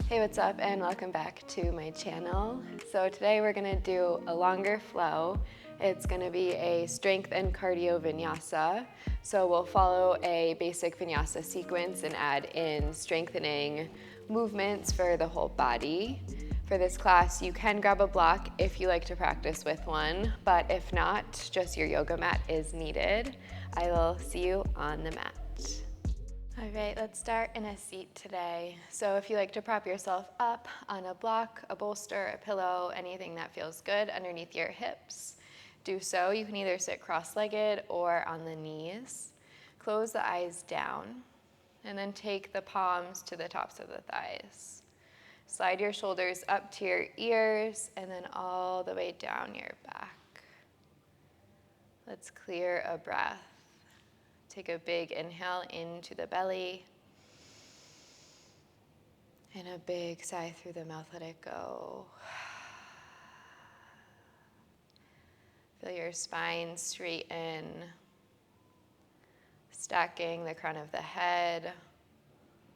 Hey, what's up, and welcome back to my channel. So today we're gonna do a longer flow. It's gonna be a strength and cardio vinyasa. So we'll follow a basic vinyasa sequence and add in strengthening movements for the whole body. For this class, you can grab a block if you like to practice with one, but if not, just your yoga mat is needed. I will see you on the mat. All right, let's start in a seat today. So if you like to prop yourself up on a block, a bolster, a pillow, anything that feels good underneath your hips, do so. You can either sit cross-legged or on the knees. Close the eyes down, and then take the palms to the tops of the thighs. Slide your shoulders up to your ears, and then all the way down your back. Let's clear a breath. Take a big inhale into the belly. And a big sigh through the mouth, let it go. Feel your spine straighten, stacking the crown of the head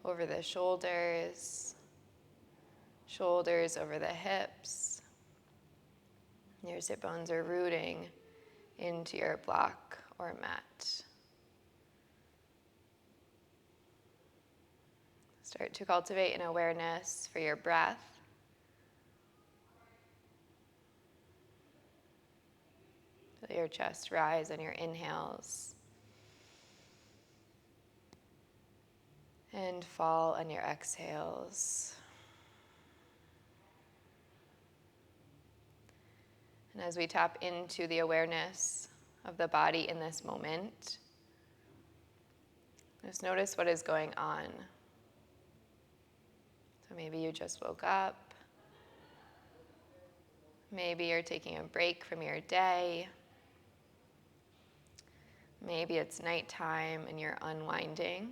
over the shoulders, shoulders over the hips. Your sit bones are rooting into your block or mat. Start to cultivate an awareness for your breath. Feel your chest rise on your inhales and fall on your exhales. And as we tap into the awareness of the body in this moment, just notice what is going on. So maybe you just woke up. Maybe you're taking a break from your day. Maybe it's nighttime and you're unwinding.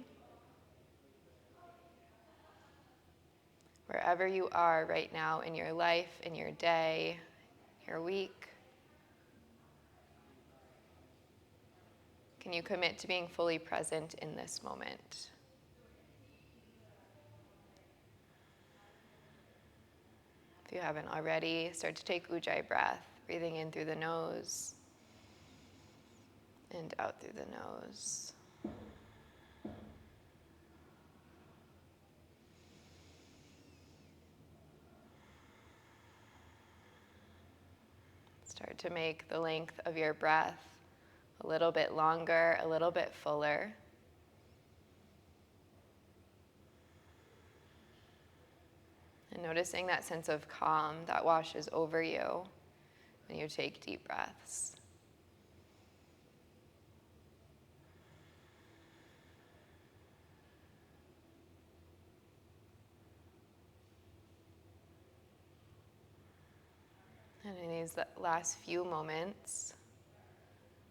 Wherever you are right now in your life, in your day, your week, can you commit to being fully present in this moment? If you haven't already, start to take Ujjayi breath, breathing in through the nose and out through the nose. Start to make the length of your breath a little bit longer, a little bit fuller. And noticing that sense of calm that washes over you when you take deep breaths. And in these last few moments,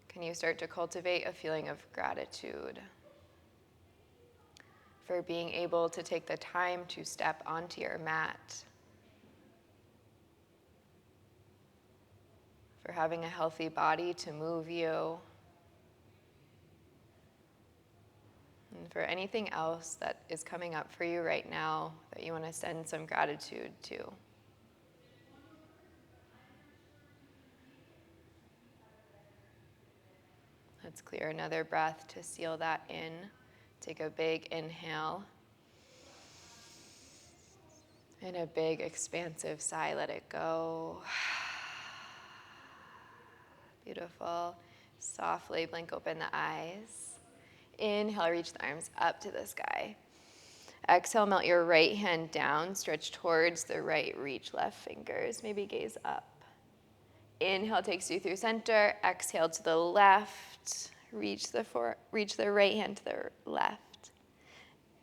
can you start to cultivate a feeling of gratitude for being able to take the time to step onto your mat, for having a healthy body to move you, and for anything else that is coming up for you right now that you want to send some gratitude to. Let's clear another breath to seal that in. Take a big inhale. And a big expansive sigh, let it go. Beautiful. Softly blink open the eyes. Inhale, reach the arms up to the sky. Exhale, melt your right hand down, stretch towards the right, reach left fingers, maybe gaze up. Inhale takes you through center. Exhale to the left. Reach the right hand to the left.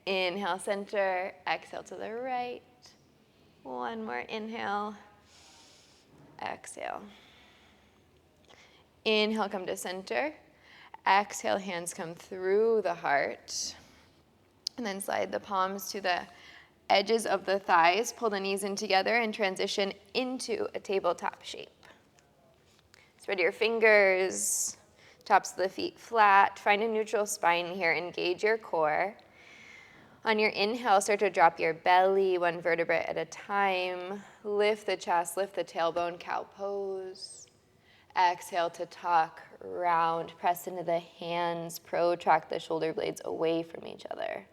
Inhale, center. Exhale to the right. One more inhale. Exhale. Inhale, come to center. Exhale, hands come through the heart. And then slide the palms to the edges of the thighs. Pull the knees in together and transition into a tabletop shape. Spread your fingers, tops of the feet flat. Find a neutral spine here. Engage your core. On your inhale, start to drop your belly one vertebrae at a time. Lift the chest, lift the tailbone, cow pose. Exhale to tuck, round, press into the hands, protract the shoulder blades away from each other.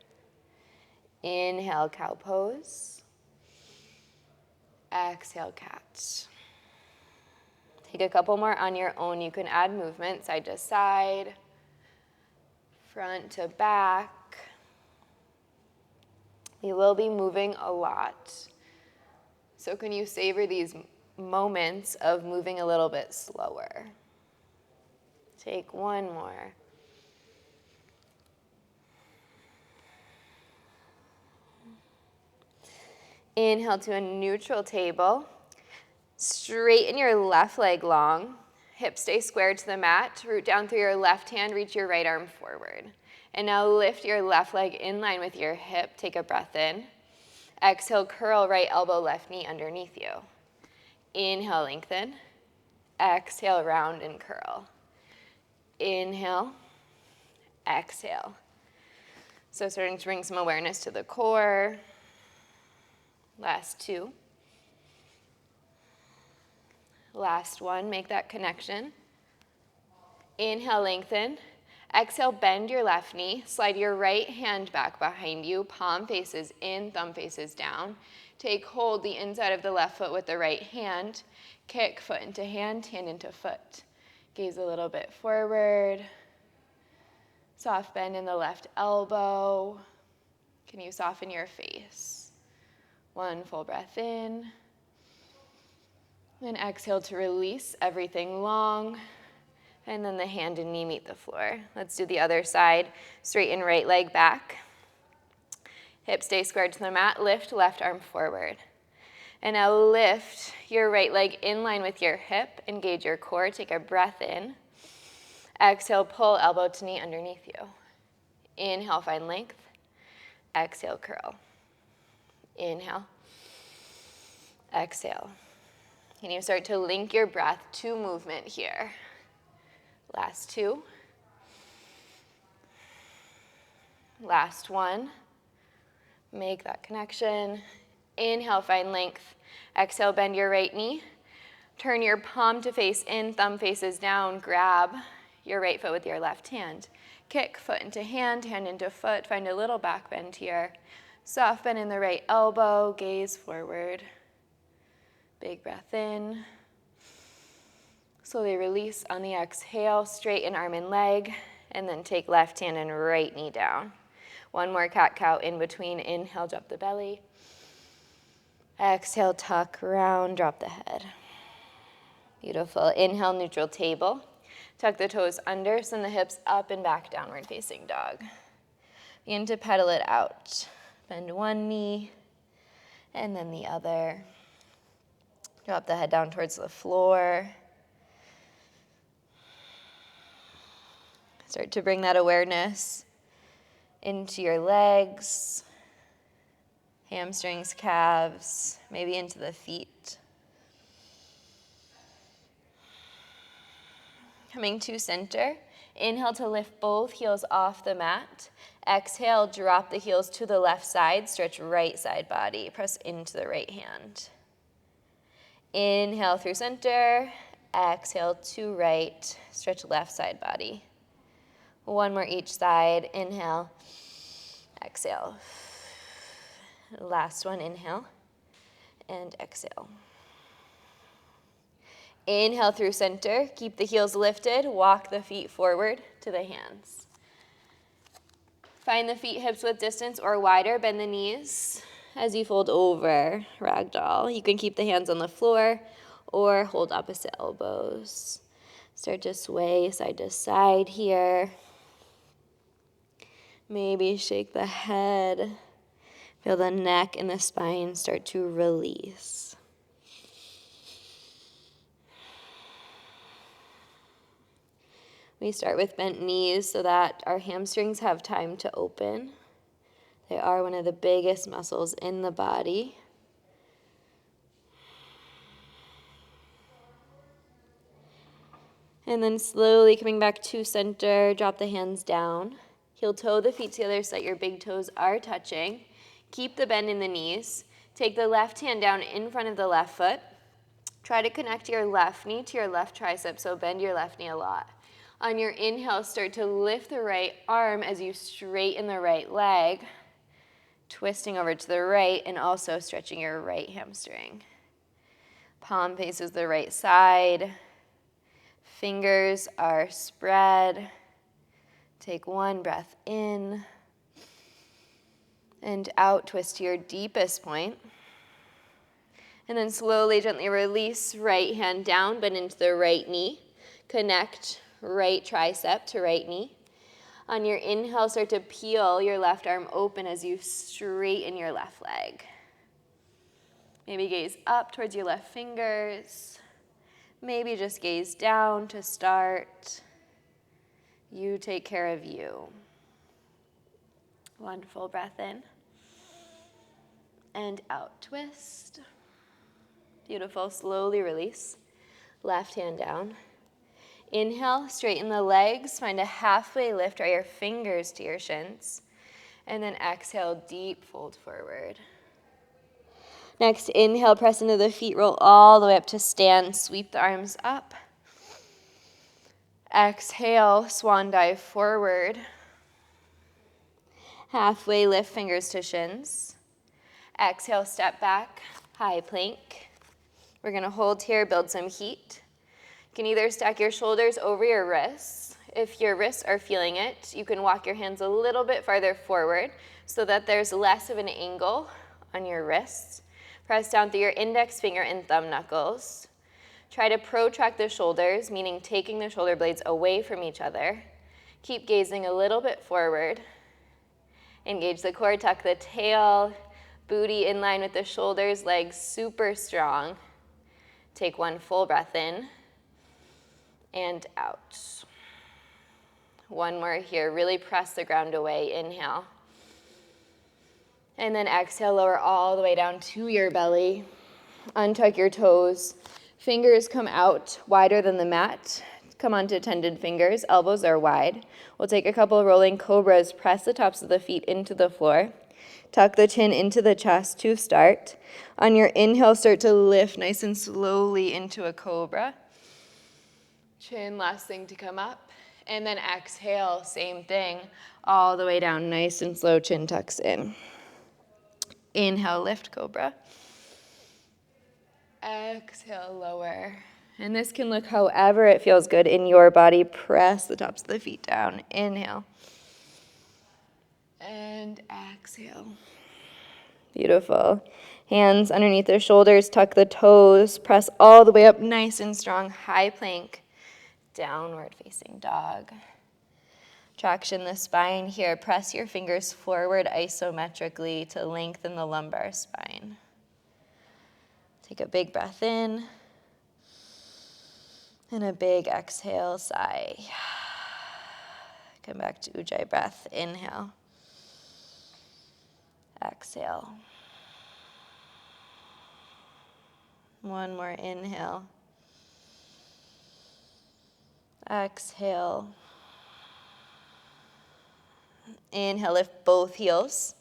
Inhale, cow pose. Exhale, cat. Take a couple more on your own. You can add movement, side to side, front to back. You will be moving a lot. So can you savor these moments of moving a little bit slower? Take one more. Inhale to a neutral table. Straighten your left leg long. Hips stay square to the mat. Root down through your left hand, reach your right arm forward. And now lift your left leg in line with your hip. Take a breath in. Exhale, curl right elbow, left knee underneath you. Inhale, lengthen. Exhale, round and curl. Inhale. Exhale. So starting to bring some awareness to the core. Last two. Last one, make that connection. Inhale, lengthen. Exhale, bend your left knee. Slide your right hand back behind you. Palm faces in, thumb faces down. Take hold the inside of the left foot with the right hand. Kick foot into hand, hand into foot. Gaze a little bit forward. Soft bend in the left elbow. Can you soften your face? One full breath in. Then exhale to release everything long. And then the hand and knee meet the floor. Let's do the other side. Straighten right leg back. Hips stay squared to the mat. Lift left arm forward. And now lift your right leg in line with your hip. Engage your core. Take a breath in. Exhale, pull elbow to knee underneath you. Inhale, find length. Exhale, curl. Inhale. Exhale. And you start to link your breath to movement here. Last two. Last one. Make that connection. Inhale, find length. Exhale, bend your right knee. Turn your palm to face in, thumb faces down. Grab your right foot with your left hand. Kick foot into hand, hand into foot. Find a little back bend here. Soft bend in the right elbow. Gaze forward. Big breath in. Slowly release on the exhale. Straighten arm and leg. And then take left hand and right knee down. One more cat-cow in between. Inhale, drop the belly. Exhale, tuck, round, drop the head. Beautiful. Inhale, neutral table. Tuck the toes under, send the hips up and back, downward facing dog. Begin to pedal it out. Bend one knee and then the other. Drop the head down towards the floor. Start to bring that awareness into your legs, hamstrings, calves, maybe into the feet. Coming to center. Inhale to lift both heels off the mat. Exhale, drop the heels to the left side. Stretch right side body. Press into the right hand. Inhale through center. Exhale to right. Stretch left side body. One more each side. Inhale. Exhale. Last one. Inhale. And exhale. Inhale through center. Keep the heels lifted. Walk the feet forward to the hands. Find the feet hips width distance or wider. Bend the knees as you fold over, ragdoll. You can keep the hands on the floor or hold opposite elbows. Start to sway side to side here. Maybe shake the head. Feel the neck and the spine start to release. We start with bent knees so that our hamstrings have time to open. They are one of the biggest muscles in the body. And then slowly coming back to center, drop the hands down. Heel toe the feet together so that your big toes are touching. Keep the bend in the knees. Take the left hand down in front of the left foot. Try to connect your left knee to your left tricep, so bend your left knee a lot. On your inhale, start to lift the right arm as you straighten the right leg, twisting over to the right and also stretching your right hamstring. Palm faces the right side. Fingers are spread. Take one breath in and out, twist to your deepest point. And then slowly, gently release right hand down, bend into the right knee. Connect right tricep to right knee. On your inhale, start to peel your left arm open as you straighten your left leg. Maybe gaze up towards your left fingers. Maybe just gaze down to start. You take care of you. Wonderful. Breath in. And out. Twist. Beautiful. Slowly release. Left hand down. Inhale, straighten the legs. Find a halfway lift, draw your fingers to your shins. And then exhale, deep fold forward. Next, inhale, press into the feet, roll all the way up to stand. Sweep the arms up. Exhale, swan dive forward. Halfway lift, fingers to shins. Exhale, step back, high plank. We're gonna hold here, build some heat. You can either stack your shoulders over your wrists. If your wrists are feeling it, you can walk your hands a little bit farther forward so that there's less of an angle on your wrists. Press down through your index finger and thumb knuckles. Try to protract the shoulders, meaning taking the shoulder blades away from each other. Keep gazing a little bit forward. Engage the core, tuck the tail, booty in line with the shoulders, legs super strong. Take one full breath in and out. One more here, really press the ground away, inhale. And then exhale, lower all the way down to your belly. Untuck your toes. Fingers come out wider than the mat. Come onto tended fingers, elbows are wide. We'll take a couple rolling cobras, press the tops of the feet into the floor. Tuck the chin into the chest to start. On your inhale, start to lift nice and slowly into a cobra. Chin, last thing to come up. And then exhale, same thing, all the way down, nice and slow, chin tucks in. Inhale, lift cobra. Exhale, lower. And this can look however it feels good in your body. Press the tops of the feet down. Inhale. And exhale. Beautiful. Hands underneath the shoulders, tuck the toes, press all the way up, nice and strong, high plank, downward facing dog. Traction the spine here. Press your fingers forward isometrically to lengthen the lumbar spine. Take a big breath in. And a big exhale, sigh. Come back to Ujjayi breath. Inhale. Exhale. One more inhale. Exhale. Inhale, lift both heels.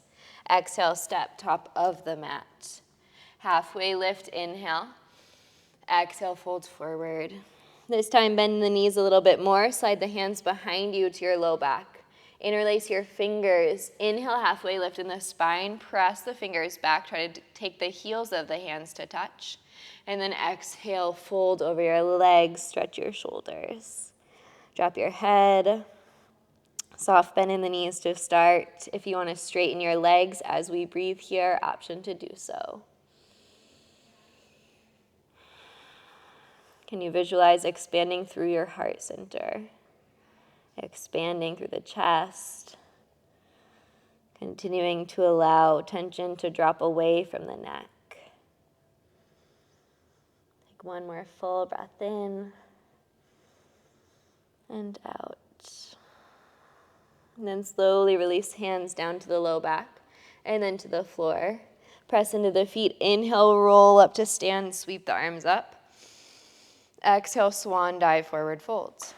Exhale, step top of the mat. Halfway lift, inhale. Exhale, fold forward. This time, bend the knees a little bit more. Slide the hands behind you to your low back. Interlace your fingers. Inhale, halfway lift in the spine. Press the fingers back. Try to take the heels of the hands to touch. And then exhale, fold over your legs. Stretch your shoulders. Drop your head. Soft bend in the knees to start. If you want to straighten your legs as we breathe here, option to do so. Can you visualize expanding through your heart center? Expanding through the chest. Continuing to allow tension to drop away from the neck. Take one more full breath in and out. And then slowly release hands down to the low back and then to the floor. Press into the feet. Inhale, roll up to stand. Sweep the arms up. Exhale, swan dive, forward fold.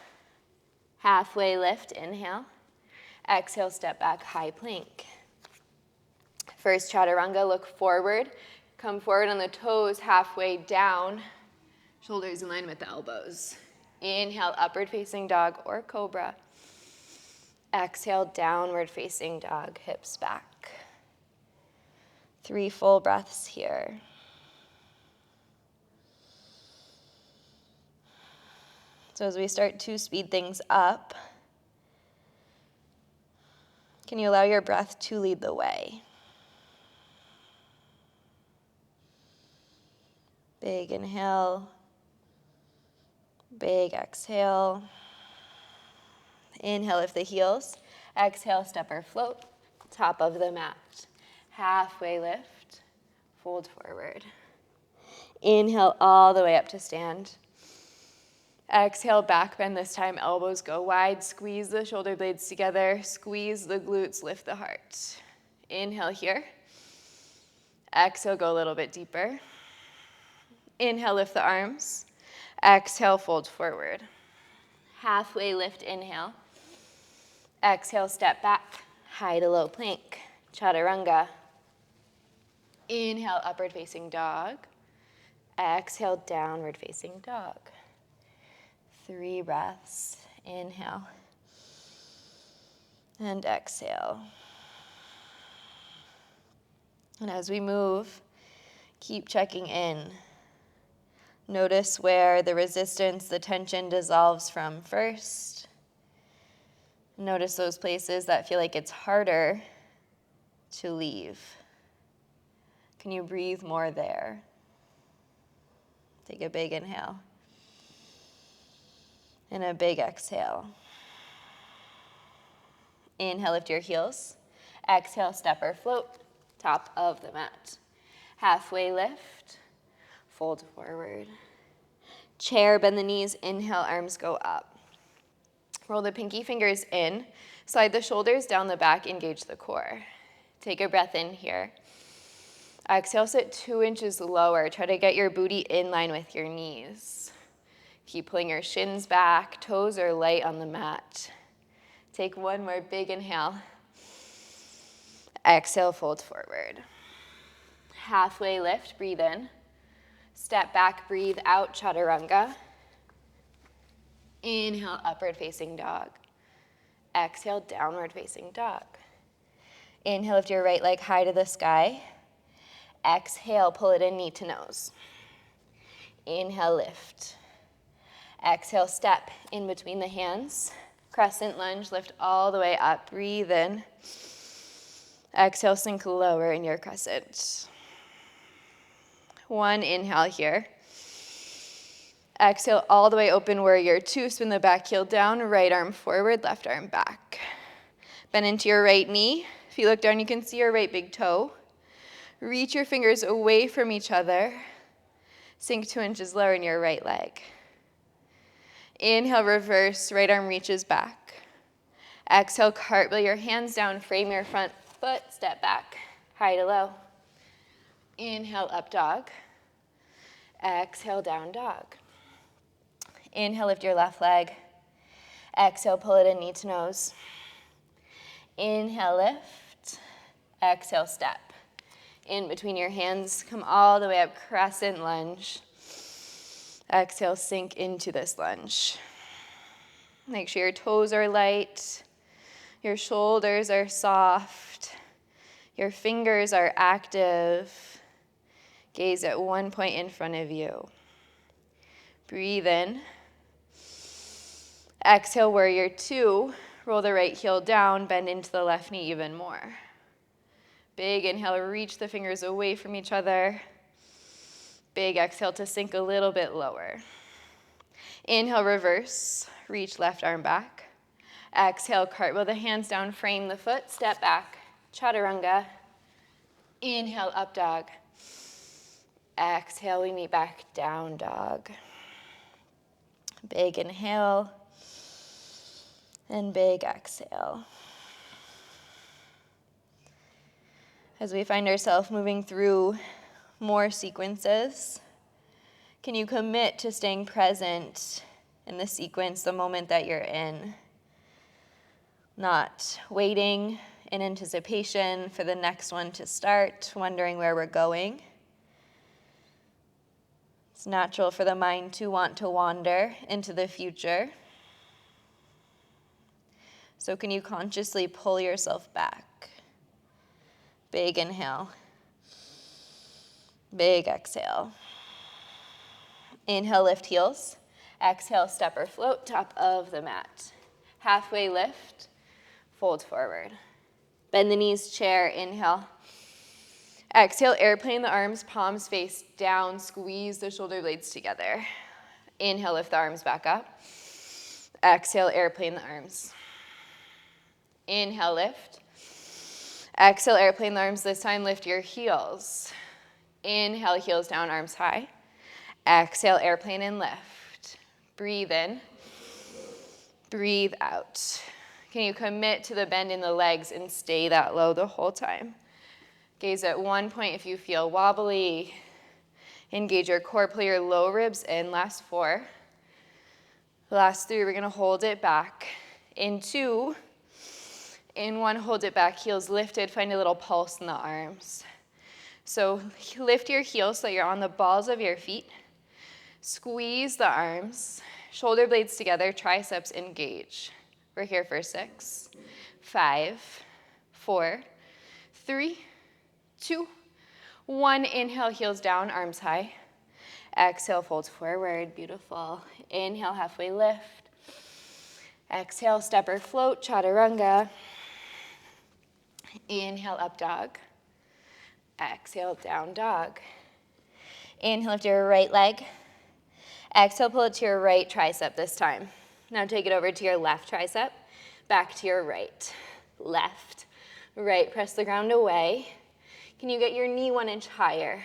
Halfway lift, inhale. Exhale, step back, high plank. First chaturanga, look forward. Come forward on the toes, halfway down. Shoulders in line with the elbows. Inhale, upward facing dog or cobra. Exhale, downward facing dog, hips back. 3 full breaths here. So as we start to speed things up, can you allow your breath to lead the way? Big inhale, big exhale. Inhale, lift the heels. Exhale, step or float, top of the mat. Halfway lift, fold forward. Inhale all the way up to stand. Exhale, back bend this time, elbows go wide, squeeze the shoulder blades together, squeeze the glutes, lift the heart. Inhale here. Exhale, go a little bit deeper. Inhale, lift the arms. Exhale, fold forward. Halfway lift, inhale. Exhale, step back, high to low plank, chaturanga. Inhale, upward facing dog. Exhale, downward facing dog. 3 breaths. Inhale. And exhale. And as we move, keep checking in. Notice where the resistance, the tension dissolves from first. Notice those places that feel like it's harder to leave. Can you breathe more there? Take a big inhale. And a big exhale. Inhale, lift your heels. Exhale, step or float, top of the mat. Halfway lift, fold forward. Chair, bend the knees, inhale, arms go up. Roll the pinky fingers in, slide the shoulders down the back, engage the core. Take a breath in here. Exhale, sit 2 inches lower. Try to get your booty in line with your knees. Keep pulling your shins back, toes are light on the mat. Take 1 more big inhale. Exhale, fold forward. Halfway lift, breathe in. Step back, breathe out, chaturanga. Inhale, upward facing dog. Exhale, downward facing dog. Inhale, lift your right leg high to the sky. Exhale, pull it in, knee to nose. Inhale, lift. Exhale, step in between the hands. Crescent lunge, lift all the way up. Breathe in. Exhale, sink lower in your crescent. 1 inhale here. Exhale, all the way open warrior 2. Spin the back heel down, right arm forward, left arm back. Bend into your right knee. If you look down, you can see your right big toe. Reach your fingers away from each other. Sink 2 inches lower in your right leg. Inhale, reverse, right arm reaches back. Exhale, cartwheel your hands down, frame your front foot, step back, high to low. Inhale, up dog. Exhale, down dog. Inhale, lift your left leg. Exhale, pull it in, knee to nose. Inhale, lift. Exhale, step. In between your hands, come all the way up, crescent lunge. Exhale, sink into this lunge. Make sure your toes are light, your shoulders are soft, your fingers are active. Gaze at 1 point in front of you. Breathe in. Exhale, warrior 2. Roll the right heel down, bend into the left knee even more. Big inhale, reach the fingers away from each other. Big exhale to sink a little bit lower. Inhale, reverse, reach left arm back. Exhale, cartwheel the hands down, frame the foot, step back, chaturanga. Inhale, up dog. Exhale, we meet back, down dog. Big inhale and big exhale. As we find ourselves moving through more sequences, can you commit to staying present in the sequence, the moment that you're in? Not waiting in anticipation for the next one to start, wondering where we're going. It's natural for the mind to want to wander into the future. So can you consciously pull yourself back? Big inhale. Big exhale. Inhale, lift heels. Exhale, step or float, top of the mat. Halfway lift, fold forward. Bend the knees, chair, inhale. Exhale, airplane the arms, palms face down, squeeze the shoulder blades together. Inhale, lift the arms back up. Exhale, airplane the arms. Inhale, lift. Exhale, airplane the arms. This time, lift your heels. Inhale, heels down, arms high. Exhale, airplane and lift. Breathe in. Breathe out. Can you commit to the bend in the legs and stay that low the whole time? Gaze at one point if you feel wobbly. Engage your core, pull your low ribs in. Last 4. Last 3, we're going to hold it back. In 2, in 1, hold it back, heels lifted. Find a little pulse in the arms. So lift your heels so you're on the balls of your feet. Squeeze the arms. Shoulder blades together, triceps engage. We're here for 6, 5, 4, 3, 2, 1. Inhale, heels down, arms high. Exhale, fold forward. Beautiful. Inhale, halfway lift. Exhale, step or float, chaturanga. Inhale, up dog. Exhale, down dog. Inhale, lift your right leg. Exhale, pull it to your right tricep this time. Now take it over to your left tricep. Back to your right. Left, right. Press the ground away. Can you get your knee 1 inch higher?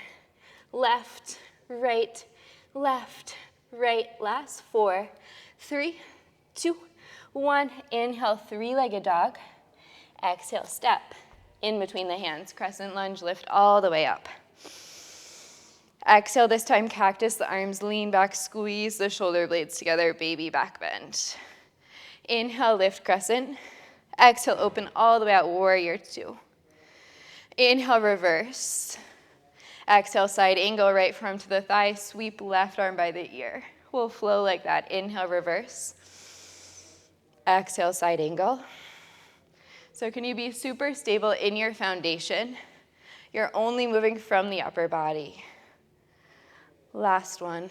Left, right, left, right. Last 4, 3, 2, 1. Inhale, 3-legged dog. Exhale, step in between the hands. Crescent lunge, lift all the way up. Exhale, this time cactus, the arms lean back, squeeze the shoulder blades together, baby back bend. Inhale, lift crescent. Exhale, open all the way out, warrior 2. Inhale, reverse. Exhale, side angle, right forearm to the thigh, sweep left arm by the ear. We'll flow like that. Inhale, reverse. Exhale, side angle. So can you be super stable in your foundation? You're only moving from the upper body. Last one.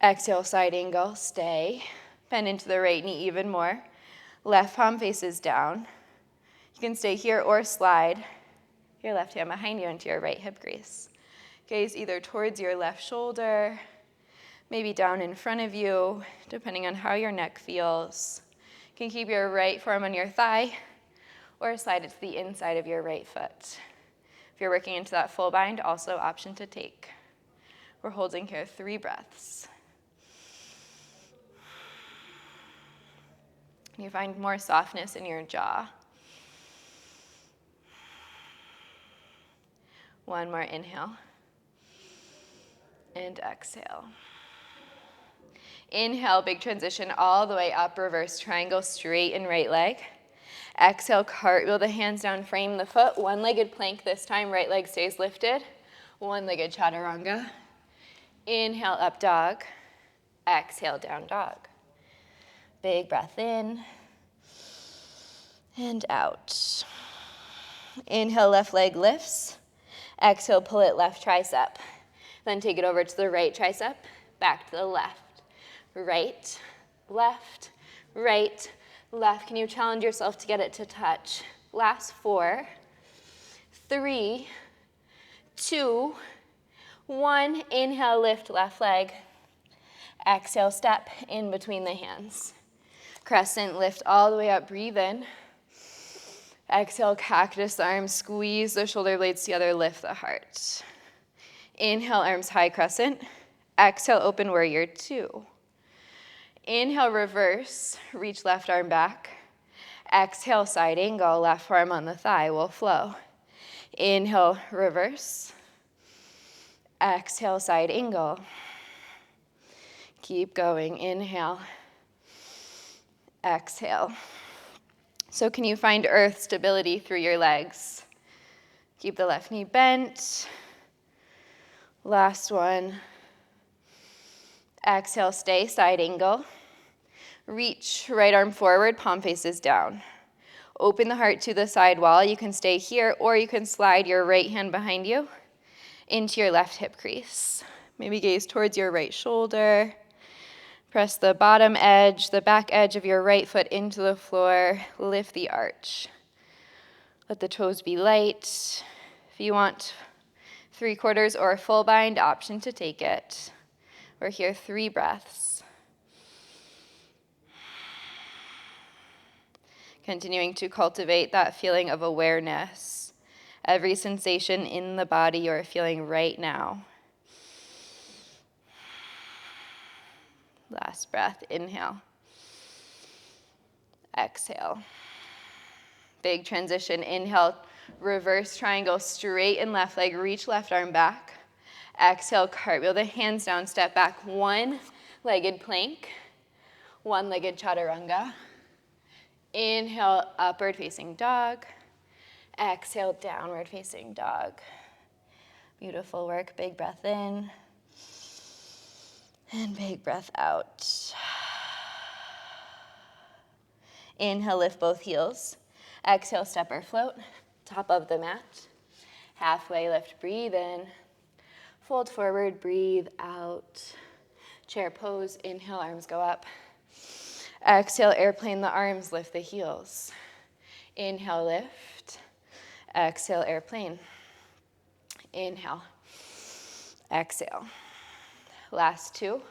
Exhale, side angle, stay. Bend into the right knee even more. Left palm faces down. You can stay here or slide your left hand behind you into your right hip crease. Gaze either towards your left shoulder, maybe down in front of you, depending on how your neck feels. You can keep your right forearm on your thigh or slide it to the inside of your right foot. If you're working into that full bind, also option to take. We're holding here 3 breaths. You find more softness in your jaw. 1 more inhale. And exhale. Inhale, big transition all the way up, reverse triangle, straighten right leg. Exhale, cartwheel the hands down, frame the foot. 1-legged plank this time, right leg stays lifted. 1-legged chaturanga. Inhale, up dog. Exhale, down dog. Big breath in and out. Inhale, left leg lifts. Exhale, pull it left tricep. Then take it over to the right tricep, back to the left. Right, left, right, left. Can you challenge yourself to get it to touch? Last 4, 3, 2, 1. Inhale, lift left leg. Exhale, step in between the hands. Crescent, lift all the way up, breathe in. Exhale, cactus arms, squeeze the shoulder blades together, lift the heart. Inhale, arms high, crescent. Exhale, open warrior 2. Inhale, reverse, reach left arm back. Exhale, side angle, left arm on the thigh will flow. Inhale, reverse. Exhale, side angle. Keep going, inhale. Exhale. So can you find earth stability through your legs? Keep the left knee bent. Last one. Exhale, stay, side angle. Reach, right arm forward, palm faces down. Open the heart to the side wall. You can stay here, or you can slide your right hand behind you into your left hip crease. Maybe gaze towards your right shoulder. Press the bottom edge, the back edge of your right foot into the floor. Lift the arch. Let the toes be light. If you want 3/4 or a full bind, option to take it. We're here 3 breaths. Continuing to cultivate that feeling of awareness. Every sensation in the body you're feeling right now. Last breath, inhale. Exhale. Big transition, inhale, reverse triangle, straighten left leg, reach left arm back. Exhale, cartwheel the hands down, step back, one-legged plank, one-legged chaturanga. Inhale, upward facing dog. Exhale, downward facing dog. Beautiful work, big breath in. And big breath out. Inhale, lift both heels. Exhale, step or float, top of the mat. Halfway lift, breathe in. Fold forward, breathe out. Chair pose, inhale, arms go up. Exhale, airplane the arms, lift the heels. Inhale, lift. Exhale, airplane. Inhale. Exhale. Last 2.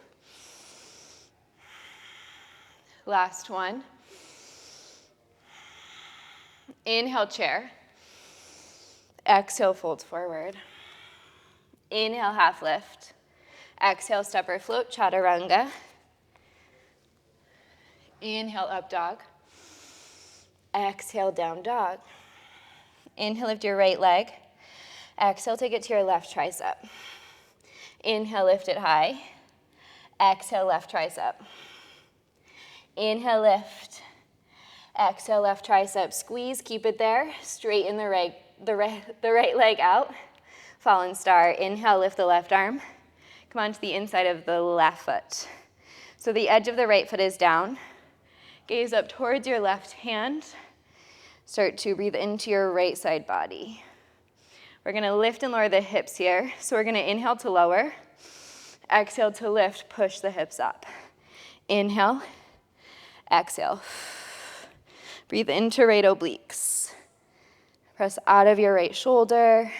Last 1. Inhale, chair. Exhale, fold forward. Inhale, half lift. Exhale, step or float, chaturanga. Inhale, up dog. Exhale, down dog. Inhale, lift your right leg. Exhale, take it to your left tricep. Inhale, lift it high. Exhale, left tricep. Inhale, lift. Exhale, left tricep. Squeeze, keep it there. Straighten the right leg out. Fallen star. Inhale, lift the left arm. Come on to the inside of the left foot. So the edge of the right foot is down. Gaze up towards your left hand. Start to breathe into your right side body. We're going to lift and lower the hips here. So we're going to inhale to lower. Exhale to lift, push the hips up. Inhale, exhale. Breathe into right obliques. Press out of your right shoulder.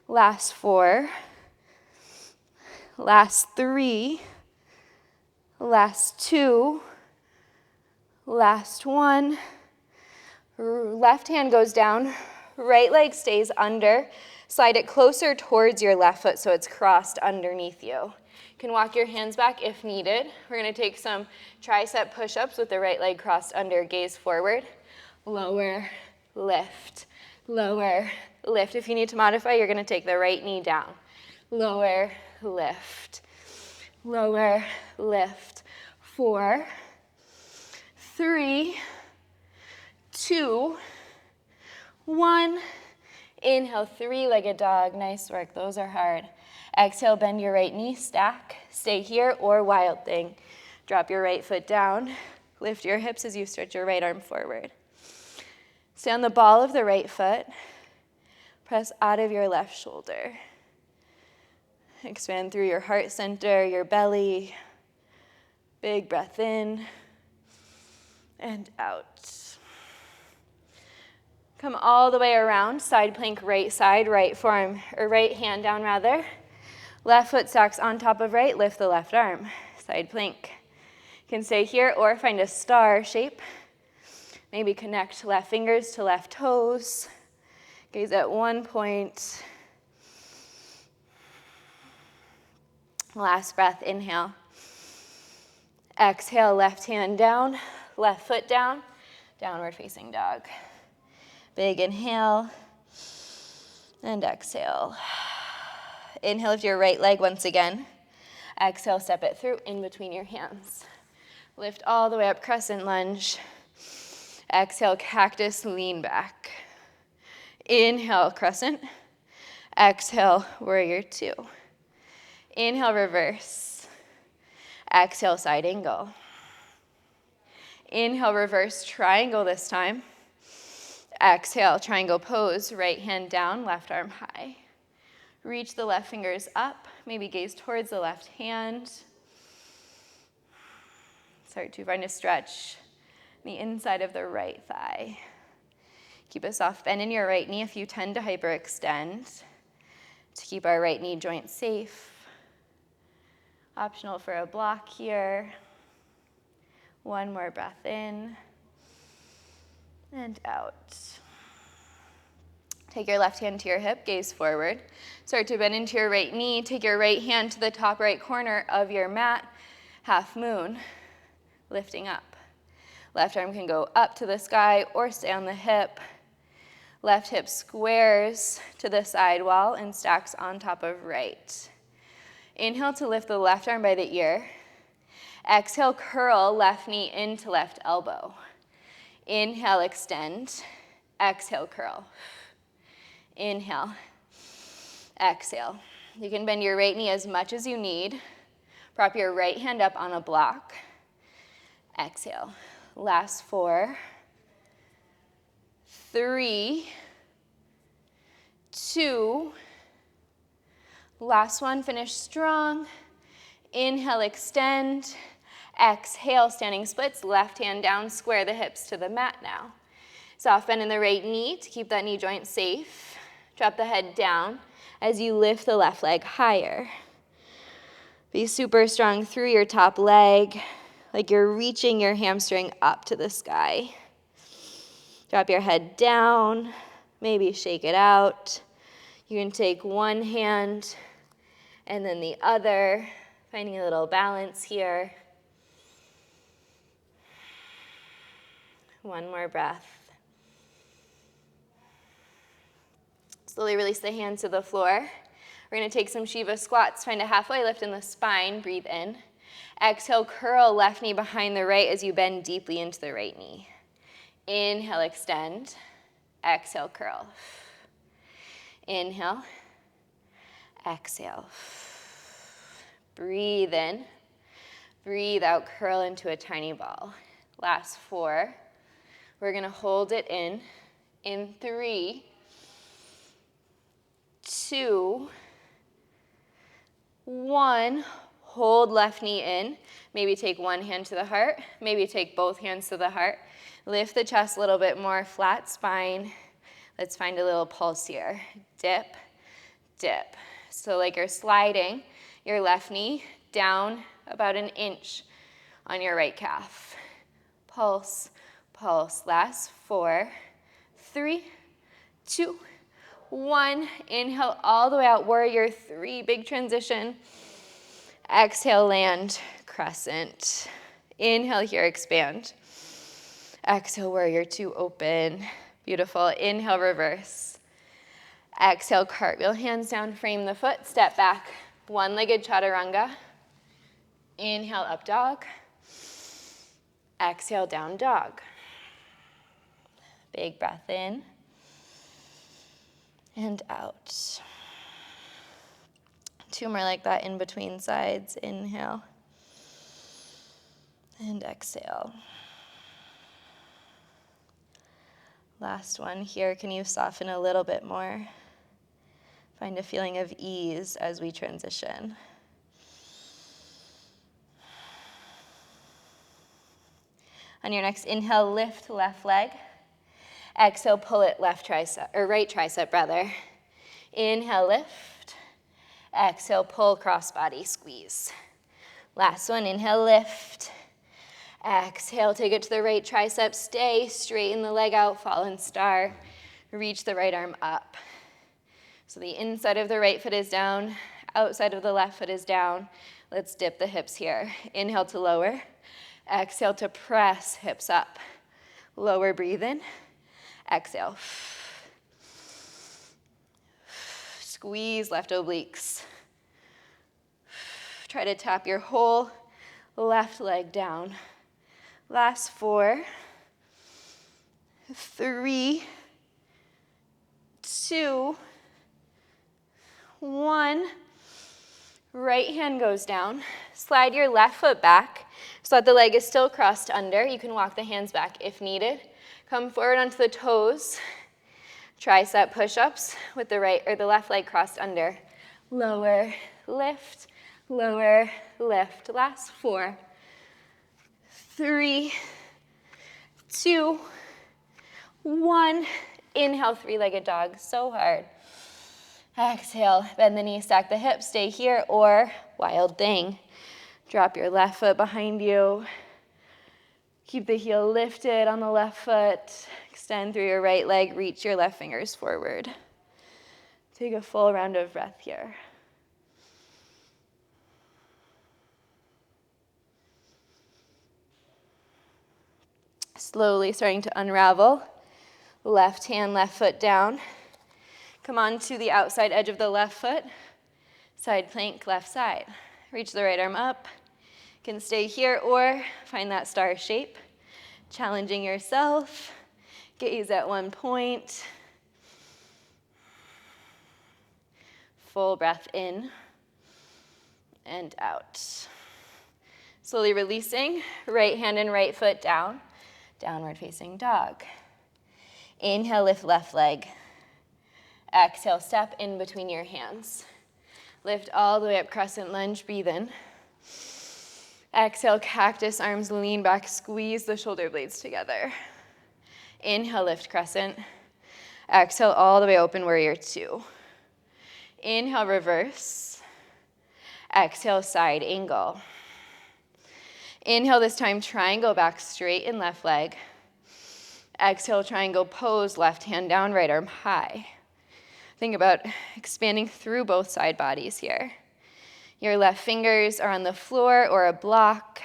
Last 4. Last 3. Last 2. Last 1. Left hand goes down. Right leg stays under. Slide it closer towards your left foot so it's crossed underneath you. You can walk your hands back if needed. We're going to take some tricep push-ups with the right leg crossed under. Gaze forward. Lower, lift, lower, lift. If you need to modify, you're going to take the right knee down. Lower, lift, lower, lift. 4, 3, 2, 1. Inhale, 3-legged dog. Nice work. Those are hard. Exhale, bend your right knee, stack. Stay here or wild thing. Drop your right foot down. Lift your hips as you stretch your right arm forward. Stay on the ball of the right foot. Press out of your left shoulder. Expand through your heart center, your belly. Big breath in and out. Come all the way around, side plank, right side, right forearm, or right hand down rather. Left foot stacks on top of right, lift the left arm, side plank. You can stay here or find a star shape. Maybe connect left fingers to left toes. Gaze at one point. Last breath, inhale. Exhale, left hand down, left foot down, downward facing dog. Big inhale and exhale. Inhale, lift your right leg once again. Exhale, step it through in between your hands. Lift all the way up, crescent lunge. Exhale, cactus, lean back. Inhale, crescent. Exhale, warrior two. Inhale, reverse. Exhale, side angle. Inhale, reverse triangle this time. Exhale, triangle pose, right hand down, left arm high. Reach the left fingers up, maybe gaze towards the left hand. Start to find a stretch in the inside of the right thigh. Keep a soft bend in your right knee if you tend to hyperextend to keep our right knee joint safe. Optional for a block here. One more breath in and out. Take your left hand to your hip, gaze forward. Start to bend into your right knee. Take your right hand to the top right corner of your mat, half moon, lifting up. Left arm can go up to the sky or stay on the hip. Left hip squares to the side wall and stacks on top of right. Inhale to lift the left arm by the ear. Exhale, curl left knee into left elbow. Inhale, extend. Exhale, curl. Inhale. Exhale. You can bend your right knee as much as you need. Prop your right hand up on a block. Exhale. Last 4, 3, 2. Last one, finish strong. Inhale, extend. Exhale, standing splits, left hand down, square the hips to the mat now. Soft bend in the right knee to keep that knee joint safe. Drop the head down as you lift the left leg higher. Be super strong through your top leg, like you're reaching your hamstring up to the sky. Drop your head down, maybe shake it out. You can take one hand and then the other, finding a little balance here. One more breath. Slowly release the hands to the floor. We're going to take some Shiva Squats. Find a halfway lift in the spine. Breathe in. Exhale, curl left knee behind the right as you bend deeply into the right knee. Inhale, extend. Exhale, curl. Inhale. Exhale. Breathe in. Breathe out, curl into a tiny ball. Last 4. We're going to hold it in 3, 2, 1. Hold left knee in. Maybe take one hand to the heart. Maybe take both hands to the heart. Lift the chest a little bit more, flat spine. Let's find a little pulse here. Dip, dip. So like you're sliding your left knee down about an inch on your right calf. Pulse, pulse. Last 4, 3, 2, 1. Inhale all the way out, warrior 3, big transition. Exhale, land, crescent. Inhale here, expand. Exhale, warrior 2, open. Beautiful. Inhale, reverse. Exhale, cartwheel, hands down, frame the foot, step back. One-legged chaturanga. Inhale, up dog. Exhale, down dog. Big breath in and out. 2 more like that in between sides. Inhale and exhale. Last one here. Can you soften a little bit more? Find a feeling of ease as we transition. On your next inhale, lift left leg. Exhale, pull it left tricep, or right tricep rather. Inhale, lift. Exhale, pull crossbody, squeeze. Last one, inhale, lift. Exhale, take it to the right tricep. Stay, straighten the leg out, fallen star. Reach the right arm up. So the inside of the right foot is down, outside of the left foot is down. Let's dip the hips here. Inhale to lower. Exhale to press hips up. Lower, breathe in. Exhale. Squeeze left obliques. Try to tap your whole left leg down. Last 4, 3, 2, 1. Right hand goes down. Slide your left foot back so that the leg is still crossed under. You can walk the hands back if needed. Come forward onto the toes. Tricep push-ups with the right or the left leg crossed under. Lower, lift, lower, lift. Last 4, 3, 2, 1. Inhale, three-legged dog. So hard. Exhale, bend the knees, stack the hips, stay here, or wild thing. Drop your left foot behind you. Keep the heel lifted on the left foot. Extend through your right leg, reach your left fingers forward. Take a full round of breath here. Slowly starting to unravel. Left hand, left foot down. Come on to the outside edge of the left foot. Side plank, left side. Reach the right arm up. You can stay here or find that star shape. Challenging yourself. Gaze at one point. Full breath in and out. Slowly releasing, right hand and right foot down. Downward facing dog. Inhale, lift left leg. Exhale, step in between your hands. Lift all the way up, crescent lunge, breathe in. Exhale, cactus arms, lean back, squeeze the shoulder blades together. Inhale, lift crescent. Exhale, all the way open, warrior 2. Inhale, reverse. Exhale, side angle. Inhale, this time triangle back straight in left leg. Exhale, triangle pose, left hand down, right arm high. Think about expanding through both side bodies here. Your left fingers are on the floor or a block.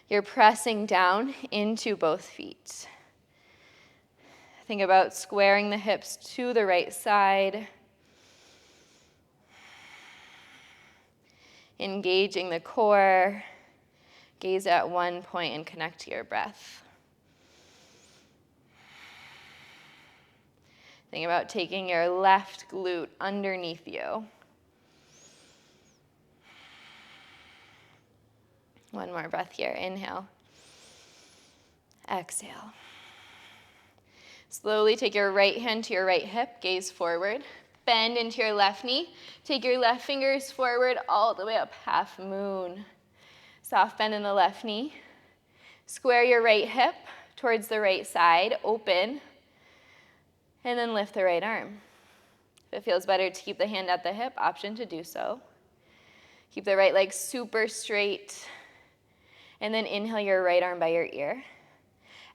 You're pressing down into both feet. Think about squaring the hips to the right side. Engaging the core. Gaze at one point and connect to your breath. Think about taking your left glute underneath you. One more breath here. Inhale. Exhale. Slowly take your right hand to your right hip. Gaze forward. Bend into your left knee. Take your left fingers forward all the way up. Half moon. Soft bend in the left knee. Square your right hip towards the right side. Open. And then lift the right arm. If it feels better to keep the hand at the hip, option to do so. Keep the right leg super straight. And then inhale your right arm by your ear.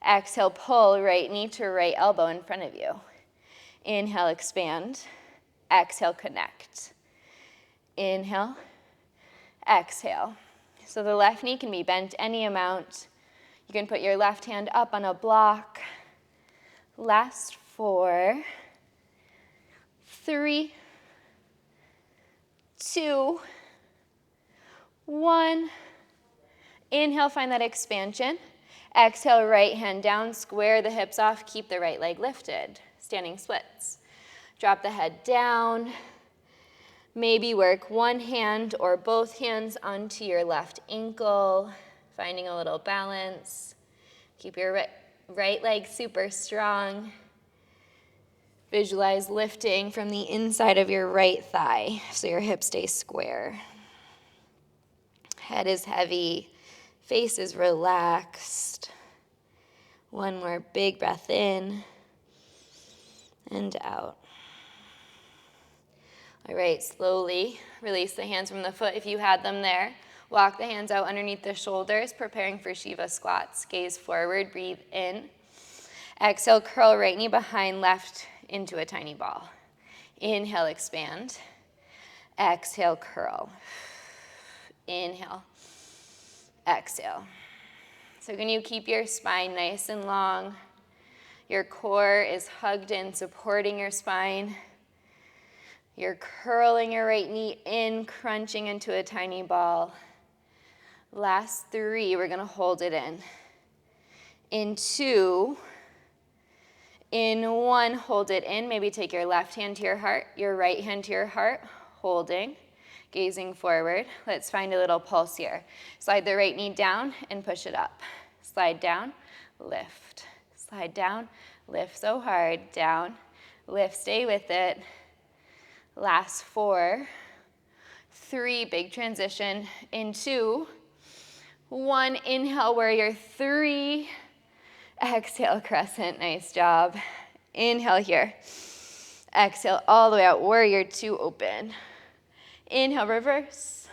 Exhale, pull right knee to right elbow in front of you. Inhale, expand. Exhale, connect. Inhale, exhale. So the left knee can be bent any amount. You can put your left hand up on a block. Last 4, 3, 2, 1. Inhale, find that expansion. Exhale, right hand down, square the hips off, keep the right leg lifted. Standing splits. Drop the head down. Maybe work one hand or both hands onto your left ankle, finding a little balance. Keep your right leg super strong. Visualize lifting from the inside of your right thigh so your hips stay square. Head is heavy, face is relaxed. One more big breath in and out. All right, slowly release the hands from the foot if you had them there. Walk the hands out underneath the shoulders, preparing for Shiva Squats. Gaze forward, breathe in. Exhale, curl right knee behind left into a tiny ball. Inhale, expand. Exhale, curl. Inhale, exhale. So can you keep your spine nice and long? Your core is hugged in, supporting your spine. You're curling your right knee in, crunching into a tiny ball. Last 3, we're gonna hold it in. In 2, In 1, hold it in. Maybe take your left hand to your heart, your right hand to your heart, holding, gazing forward. Let's find a little pulse here. Slide the right knee down and push it up. Slide down, lift. Slide down, lift so hard, down, lift, stay with it. Last 4, 3, big transition. In 2, 1, inhale, warrior 3. Exhale, crescent, nice job. Inhale here. Exhale all the way out, warrior 2, open. Inhale, reverse.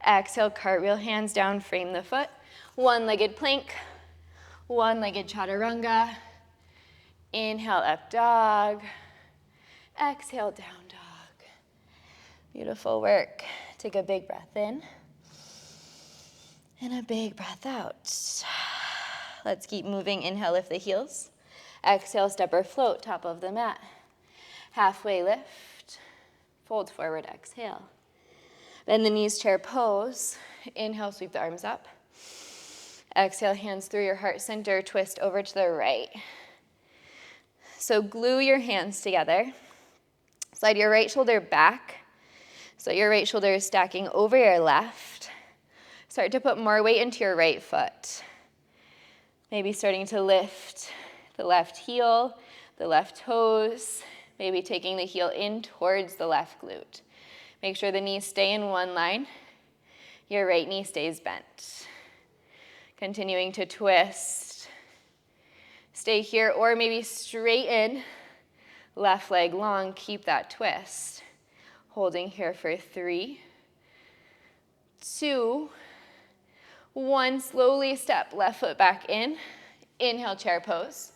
Exhale, cartwheel, hands down, frame the foot. One-legged plank, one-legged chaturanga. Inhale, up dog. Exhale, down dog. Beautiful work. Take a big breath in and a big breath out. Let's keep moving. Inhale, lift the heels. Exhale, step or float, top of the mat. Halfway lift, fold forward, exhale. Bend the knees, chair pose. Inhale, sweep the arms up. Exhale, hands through your heart center, twist over to the right. So glue your hands together. Slide your right shoulder back. So your right shoulder is stacking over your left. Start to put more weight into your right foot. Maybe starting to lift the left heel, the left toes, maybe taking the heel in towards the left glute. Make sure the knees stay in one line. Your right knee stays bent. Continuing to twist. Stay here, or maybe straighten, left leg long, keep that twist. Holding here for 3, 2, 1, slowly step left foot back in. Inhale, chair pose.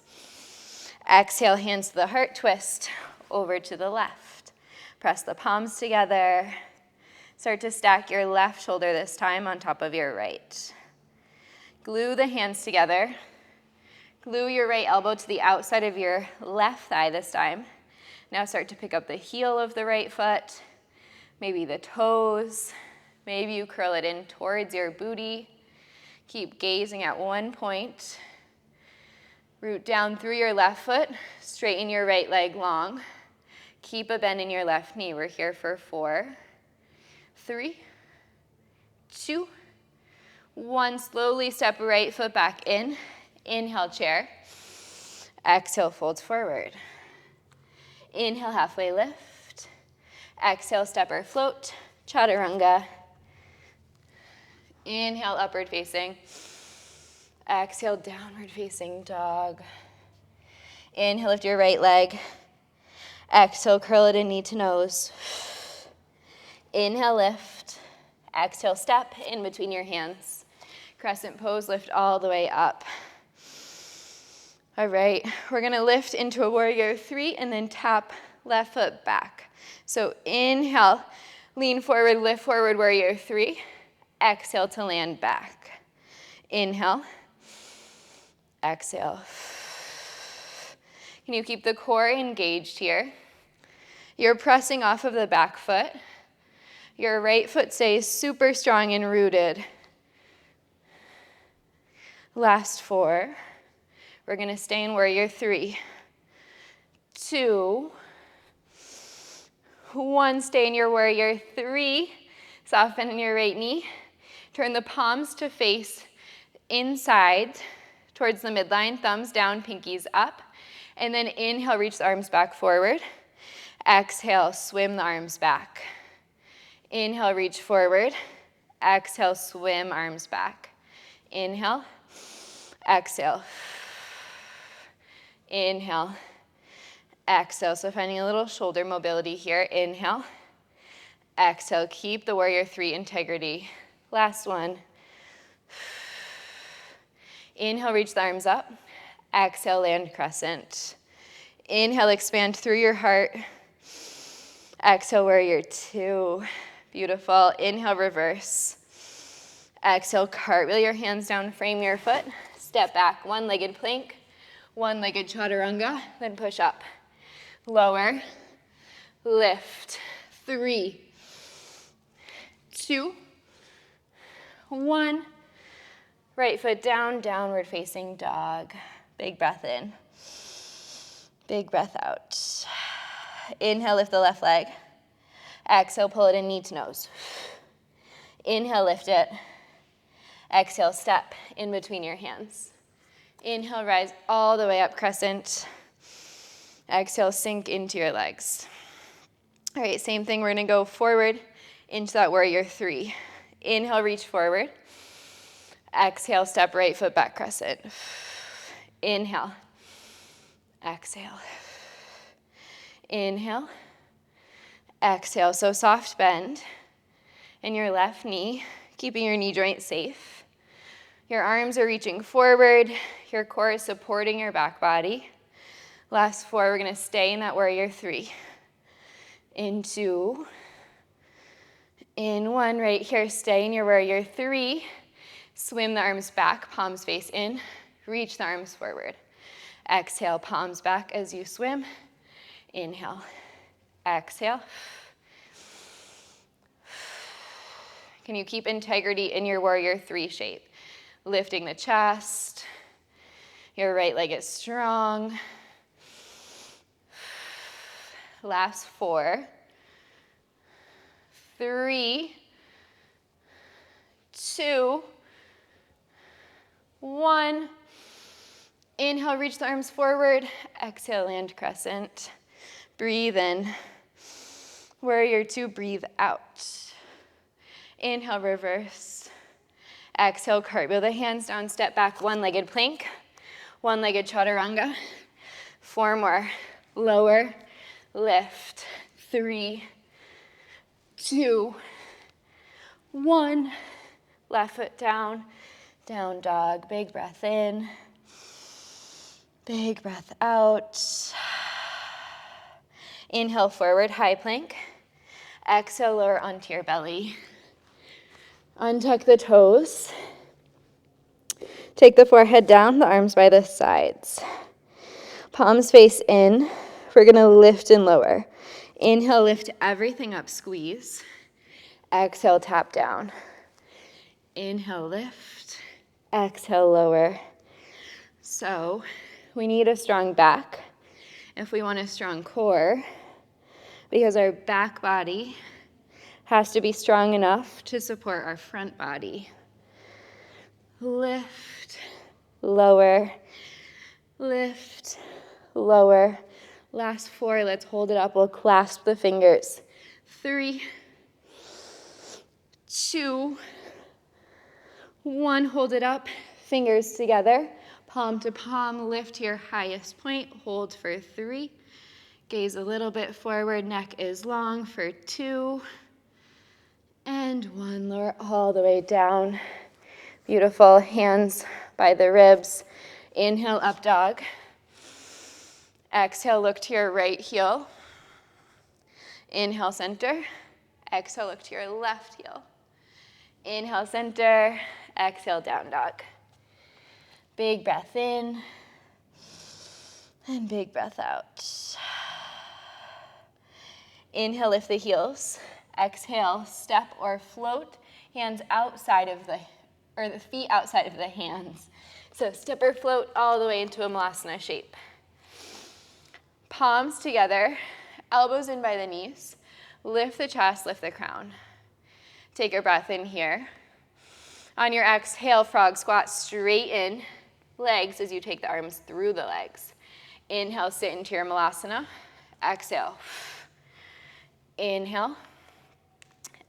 Exhale, hands to the heart, twist over to the left. Press the palms together. Start to stack your left shoulder this time on top of your right. Glue the hands together. Glue your right elbow to the outside of your left thigh this time. Now start to pick up the heel of the right foot, maybe the toes. Maybe you curl it in towards your booty. Keep gazing at one point. Root down through your left foot. Straighten your right leg long. Keep a bend in your left knee. We're here for 4, 3, 2, 1. Slowly step right foot back in. Inhale, chair. Exhale, fold forward. Inhale, halfway lift. Exhale, step or float. Chaturanga. Inhale, upward facing. Exhale, downward facing dog. Inhale, lift your right leg. Exhale, curl it in knee to nose. Inhale, lift. Exhale, step in between your hands. Crescent pose, lift all the way up. All right, we're gonna lift into a warrior 3 and then tap left foot back. So inhale, lean forward, lift forward, warrior 3. Exhale to land back. Inhale. Exhale. Can you keep the core engaged here? You're pressing off of the back foot. Your right foot stays super strong and rooted. Last 4. We're going to stay in warrior 3. 2. 1. Stay in your warrior 3. Soften in your right knee. Turn the palms to face inside towards the midline. Thumbs down, pinkies up. And then inhale, reach the arms back forward. Exhale, swim the arms back. Inhale, reach forward. Exhale, swim arms back. Inhale. Exhale. Inhale. Exhale. So finding a little shoulder mobility here. Inhale. Exhale. Keep the warrior 3 integrity. Last one. Inhale, reach the arms up. Exhale, land crescent. Inhale, expand through your heart. Exhale, warrior 2. Beautiful. Inhale, reverse. Exhale, cartwheel your hands down, frame your foot. Step back, one-legged plank, one-legged chaturanga, then push up. Lower, lift. 3, 2, 1. Right foot down, downward facing dog. Big breath in. Big breath out. Inhale, lift the left leg. Exhale, pull it in knee to nose. Inhale, lift it. Exhale, step in between your hands. Inhale, rise all the way up, crescent. Exhale, sink into your legs. All right, same thing. We're going to go forward into that warrior three. Inhale, reach forward. Exhale, step right foot back, crescent. Inhale. Exhale. Inhale. Exhale. So soft bend in your left knee, keeping your knee joint safe. Your arms are reaching forward. Your core is supporting your back body. Last four, we're going to stay in that warrior three. In two. In one, right here, stay in your warrior three. Swim the arms back, palms face in. Reach the arms forward. Exhale, palms back as you swim. Inhale. Exhale. Can you keep integrity in your warrior three shape? Lifting the chest. Your right leg is strong. Last four. 3, 2, 1. Inhale, reach the arms forward. Exhale, land crescent. Breathe in. Warrior two, breathe out. Inhale, reverse. Exhale, cartwheel the hands down, step back, one-legged plank, one-legged chaturanga. 4 more. Lower, lift. 3, 2, 1. Left foot down, down dog. Big breath in, big breath out. Inhale, forward, high plank. Exhale, lower onto your belly. Untuck the toes. Take the forehead down, the arms by the sides. Palms face in. We're going to lift and lower. Inhale, lift everything up, squeeze. Exhale, tap down. Inhale, lift. Exhale, lower. So we need a strong back if we want a strong core, because our back body has to be strong enough to support our front body. Lift, lower, lift, lower. Last 4, let's hold it up. We'll clasp the fingers. 3, 2, 1. Hold it up. Fingers together. Palm to palm. Lift to your highest point. Hold for 3. Gaze a little bit forward. Neck is long for 2. And 1. Lower all the way down. Beautiful. Hands by the ribs. Inhale, up dog. Exhale, look to your right heel. Inhale, center. Exhale, look to your left heel. Inhale, center. Exhale, down dog. Big breath in. And big breath out. Inhale, lift the heels. Exhale, step or float. Hands outside of the feet outside of the hands. So step or float all the way into a Malasana shape. Palms together, elbows in by the knees. Lift the chest, lift the crown. Take a breath in here. On your exhale, frog squat, straighten legs as you take the arms through the legs. Inhale, sit into your Malasana. Exhale. Inhale.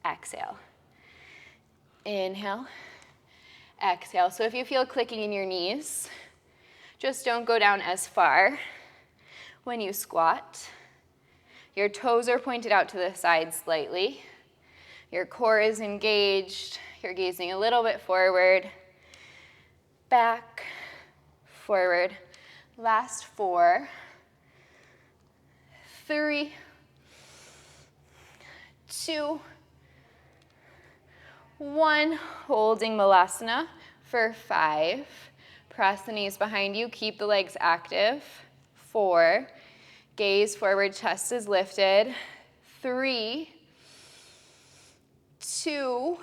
Exhale. Inhale. Exhale. So if you feel clicking in your knees, just don't go down as far when you squat. Your toes are pointed out to the side slightly. Your core is engaged. You're gazing a little bit forward, back, forward. Last 4, 3, 2, 1. Holding Malasana for 5. Press the knees behind you. Keep the legs active. 4. Gaze forward, chest is lifted. 3, 2,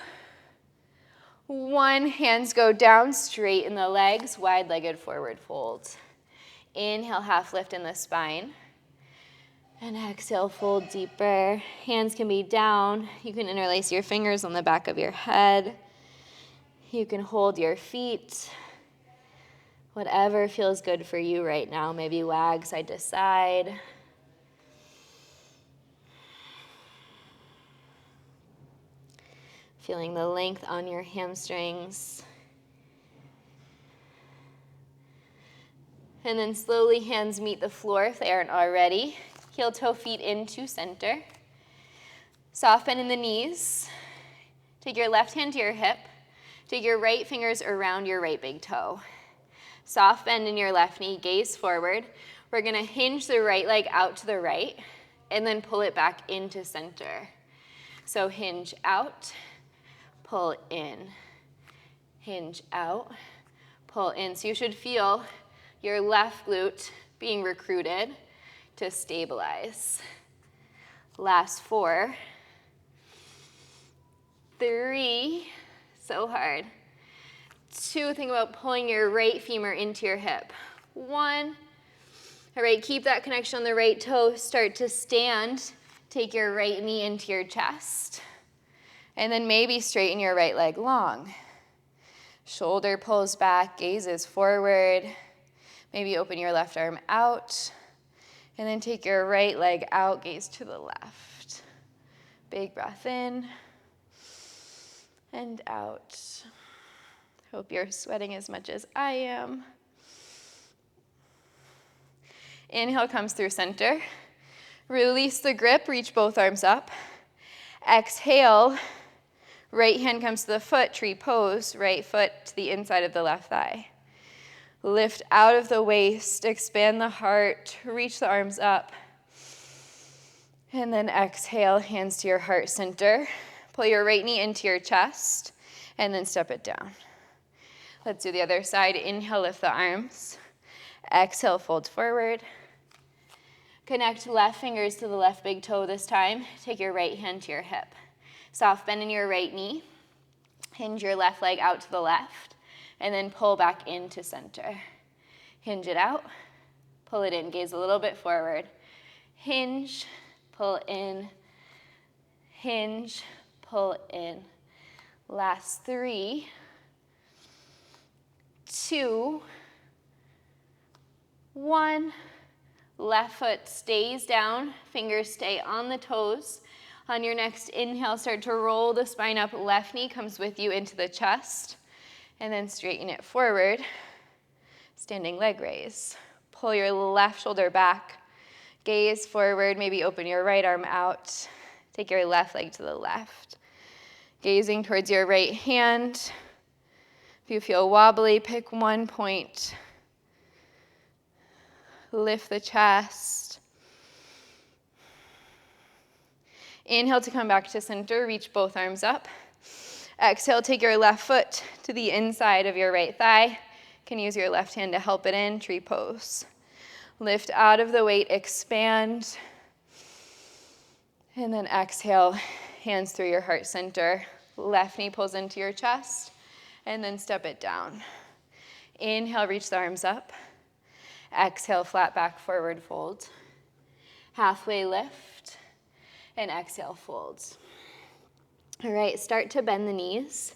1. Hands go down, straighten the legs, wide-legged forward fold. Inhale, half lift in the spine. And exhale, fold deeper. Hands can be down. You can interlace your fingers on the back of your head. You can hold your feet. Whatever feels good for you right now. Maybe wag side to side. Feeling the length on your hamstrings. And then slowly hands meet the floor if they aren't already. Heel toe feet into center. Soft bend in the knees. Take your left hand to your hip. Take your right fingers around your right big toe. Soft bend in your left knee, gaze forward. We're gonna hinge the right leg out to the right and then pull it back into center. So hinge out, pull in. Hinge out, pull in. So you should feel your left glute being recruited to stabilize. Last 4, 3, so hard. 2, think about pulling your right femur into your hip. 1, all right, keep that connection on the right toe, start to stand. Take your right knee into your chest. And then maybe straighten your right leg long. Shoulder pulls back, gaze is forward. Maybe open your left arm out. And then take your right leg out, gaze to the left. Big breath in and out. Hope you're sweating as much as I am. Inhale comes through center. Release the grip, reach both arms up. Exhale, right hand comes to the foot, tree pose, right foot to the inside of the left thigh. Lift out of the waist, expand the heart, reach the arms up. And then exhale, hands to your heart center. Pull your right knee into your chest, and then step it down. Let's do the other side. Inhale, lift the arms. Exhale, fold forward. Connect left fingers to the left big toe this time. Take your right hand to your hip. Soft bend in your right knee. Hinge your left leg out to the left. And then pull back into center. Hinge it out, pull it in, gaze a little bit forward. Hinge, pull in, hinge, pull in. Last 3, 2, 1. Left foot stays down, fingers stay on the toes. On your next inhale, start to roll the spine up. Left knee comes with you into the chest. And then straighten it forward, standing leg raise. Pull your left shoulder back, gaze forward, maybe open your right arm out. Take your left leg to the left. Gazing towards your right hand. If you feel wobbly, pick one point. Lift the chest. Inhale to come back to center, reach both arms up. Exhale, take your left foot to the inside of your right thigh. You can use your left hand to help it in, tree pose. Lift out of the weight, expand. And then exhale, hands through your heart center. Left knee pulls into your chest, and then step it down. Inhale, reach the arms up. Exhale, flat back, forward fold. Halfway lift, and exhale, folds. All right, start to bend the knees,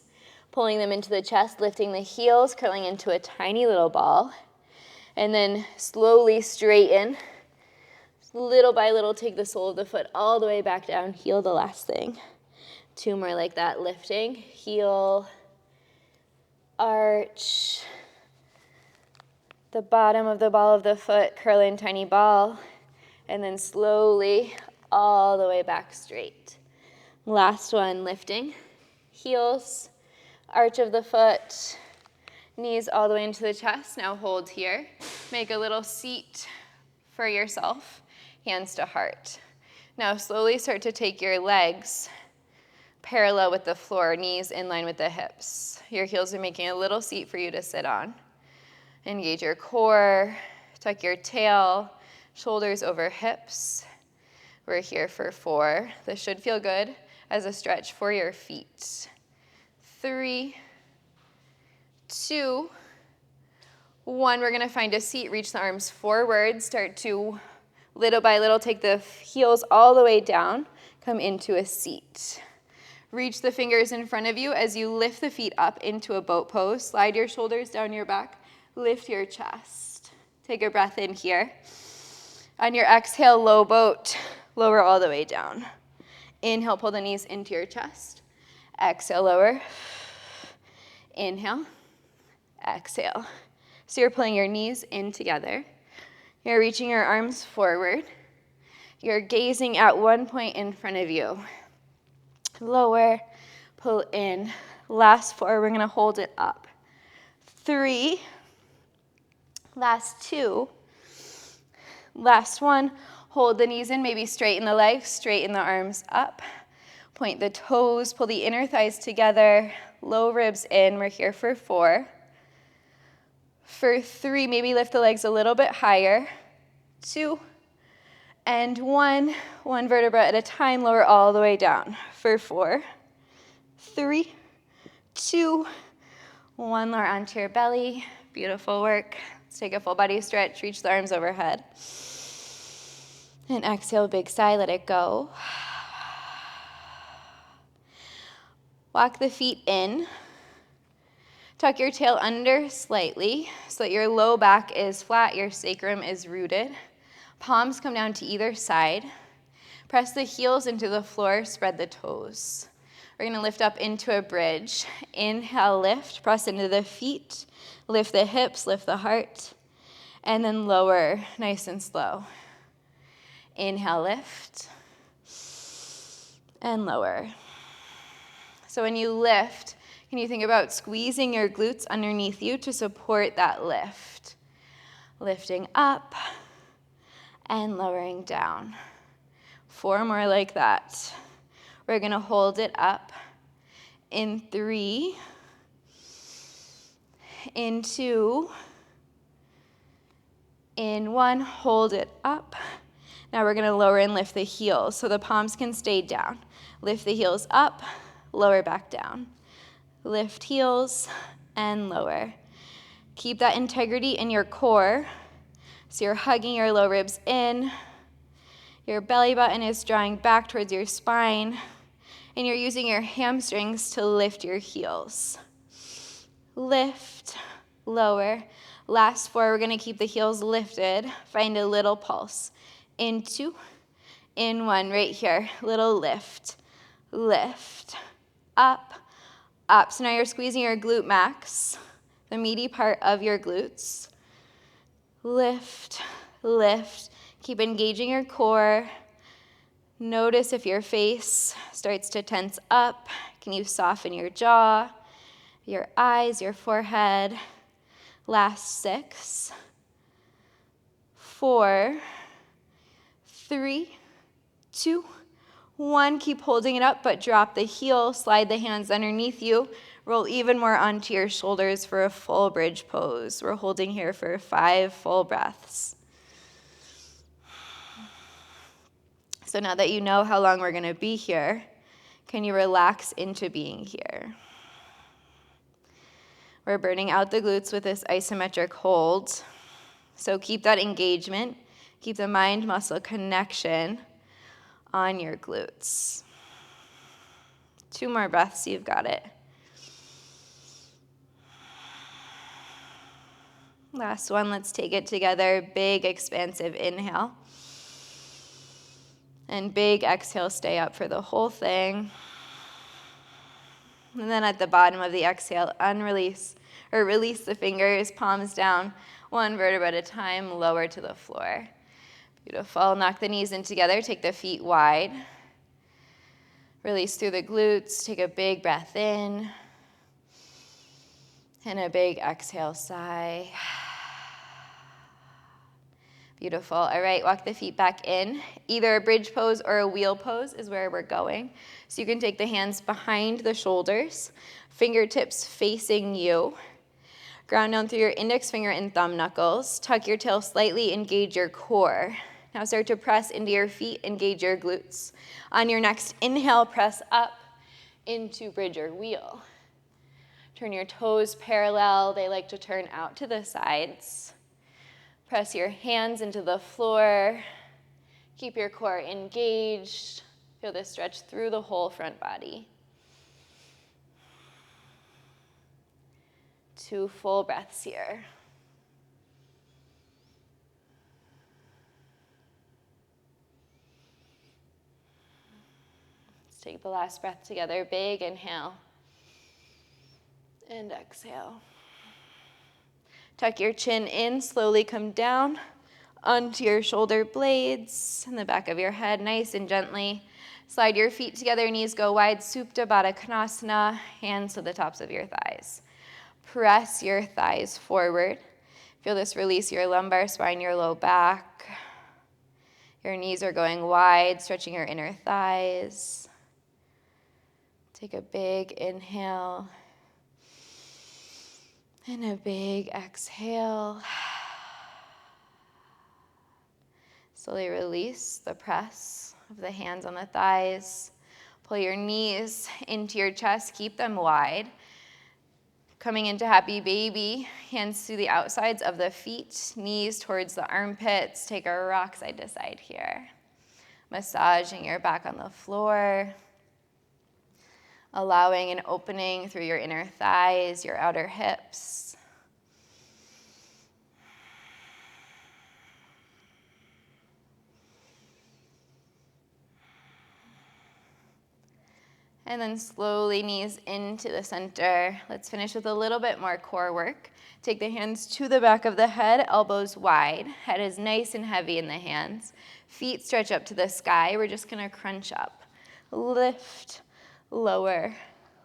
pulling them into the chest, lifting the heels, curling into a tiny little ball, and then slowly straighten. Little by little, take the sole of the foot all the way back down, heel the last thing. 2 more like that, lifting, heel, arch, the bottom of the ball of the foot, curl in tiny ball, and then slowly all the way back straight. Last one, lifting, heels, arch of the foot, knees all the way into the chest. Now hold here. Make a little seat for yourself, hands to heart. Now slowly start to take your legs parallel with the floor, knees in line with the hips. Your heels are making a little seat for you to sit on. Engage your core, tuck your tail, shoulders over hips. We're here for 4. This should feel good as a stretch for your feet. 3, 2, 1, we're gonna find a seat, reach the arms forward, start to little by little take the heels all the way down, come into a seat. Reach the fingers in front of you as you lift the feet up into a boat pose. Slide your shoulders down your back, lift your chest. Take a breath in here. On your exhale, low boat, lower all the way down. Inhale, pull the knees into your chest. Exhale, lower. Inhale, exhale. So you're pulling your knees in together. You're reaching your arms forward. You're gazing at one point in front of you. Lower, pull in. Last 4, we're gonna hold it up. 3, last 2, last 1. Hold the knees in, maybe straighten the legs, straighten the arms up. Point the toes, pull the inner thighs together, low ribs in. We're here for 4. For 3, maybe lift the legs a little bit higher. 2, and 1. 1 vertebra at a time, lower all the way down. For 4, 3, 2, 1, lower onto your belly. Beautiful work. Let's take a full body stretch, reach the arms overhead. And exhale, big sigh, let it go. Walk the feet in. Tuck your tail under slightly so that your low back is flat, your sacrum is rooted. Palms come down to either side. Press the heels into the floor, spread the toes. We're gonna lift up into a bridge. Inhale, lift, press into the feet. Lift the hips, lift the heart. And then lower, nice and slow. Inhale, lift. And lower. So when you lift, can you think about squeezing your glutes underneath you to support that lift? Lifting up and lowering down. 4 more like that. We're gonna hold it up in 3, in 2, in 1, hold it up. Now we're gonna lower and lift the heels so the palms can stay down. Lift the heels up, lower back down. Lift heels and lower. Keep that integrity in your core. So you're hugging your low ribs in. Your belly button is drawing back towards your spine. And you're using your hamstrings to lift your heels. Lift, lower. Last 4, we're gonna keep the heels lifted. Find a little pulse. In 2, in 1, right here. Little lift, lift, up, up. So now you're squeezing your glute max, the meaty part of your glutes. Lift, lift. Keep engaging your core. Notice if your face starts to tense up. Can you soften your jaw, your eyes, your forehead? Last 6, 4, 3, 2, 1. Keep holding it up, but drop the heel, slide the hands underneath you, roll even more onto your shoulders for a full bridge pose. We're holding here for 5 full breaths. So now that you know how long we're gonna be here, can you relax into being here? We're burning out the glutes with this isometric hold. So keep that engagement, keep the mind-muscle connection on your glutes. 2 more breaths, you've got it. Last one, let's take it together. Big, expansive inhale. And big exhale, stay up for the whole thing. And then at the bottom of the exhale, release the fingers, palms down, 1 vertebra at a time, lower to the floor. Beautiful. Knock the knees in together, take the feet wide. Release through the glutes, take a big breath in. And a big exhale, sigh. Beautiful. All right, walk the feet back in. Either a bridge pose or a wheel pose is where we're going. So you can take the hands behind the shoulders, fingertips facing you. Ground down through your index finger and thumb knuckles. Tuck your tail slightly, engage your core. Now start to press into your feet, engage your glutes. On your next inhale, press up into bridge or wheel. Turn your toes parallel. They like to turn out to the sides. Press your hands into the floor. Keep your core engaged. Feel this stretch through the whole front body. 2 full breaths here. Let's take the last breath together. Big inhale. And exhale. Tuck your chin in, slowly come down onto your shoulder blades and the back of your head, nice and gently. Slide your feet together, knees go wide, Supta Baddha Konasana, hands to the tops of your thighs. Press your thighs forward. Feel this release your lumbar spine, your low back. Your knees are going wide, stretching your inner thighs. Take a big inhale. And a big exhale. Slowly release the press of the hands on the thighs. Pull your knees into your chest. Keep them wide. Coming into happy baby. Hands to the outsides of the feet. Knees towards the armpits. Take a rock side to side here. Massaging your back on the floor. Allowing an opening through your inner thighs, your outer hips. And then slowly knees into the center. Let's finish with a little bit more core work. Take the hands to the back of the head, elbows wide. Head is nice and heavy in the hands. Feet stretch up to the sky. We're just gonna crunch up. Lift, lower,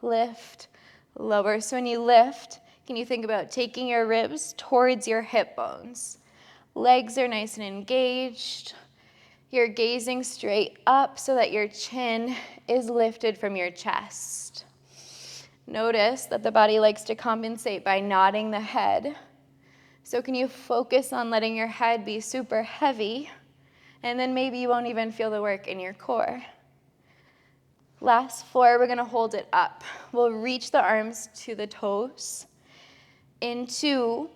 lift, lower. So when you lift, can you think about taking your ribs towards your hip bones? Legs are nice and engaged. You're gazing straight up so that your chin is lifted from your chest. Notice that the body likes to compensate by nodding the head. So can you focus on letting your head be super heavy, and then maybe you won't even feel the work in your core. Last 4, we're gonna hold it up. We'll reach the arms to the toes. In 2,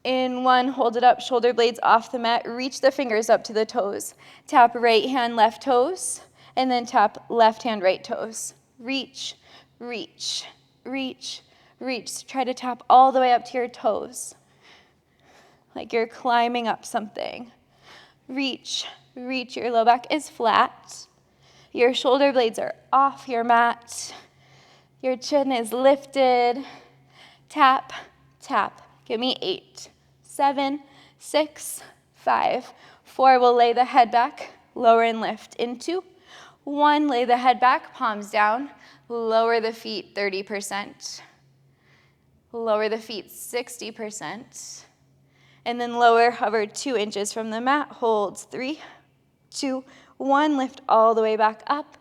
in 1, hold it up, shoulder blades off the mat, reach the fingers up to the toes. Tap right hand, left toes, and then tap left hand, right toes. Reach, reach, reach, reach. Try to tap all the way up to your toes, like you're climbing up something. Reach, reach, your low back is flat. Your shoulder blades are off your mat. Your chin is lifted. Tap, tap. Give me 8, 7, 6, 5, 4. We'll lay the head back, lower and lift. In 2, 1, lay the head back, palms down. Lower the feet 30%. Lower the feet 60%. And then lower, hover 2 inches from the mat. Holds 3, 2, 1. Lift all the way back up.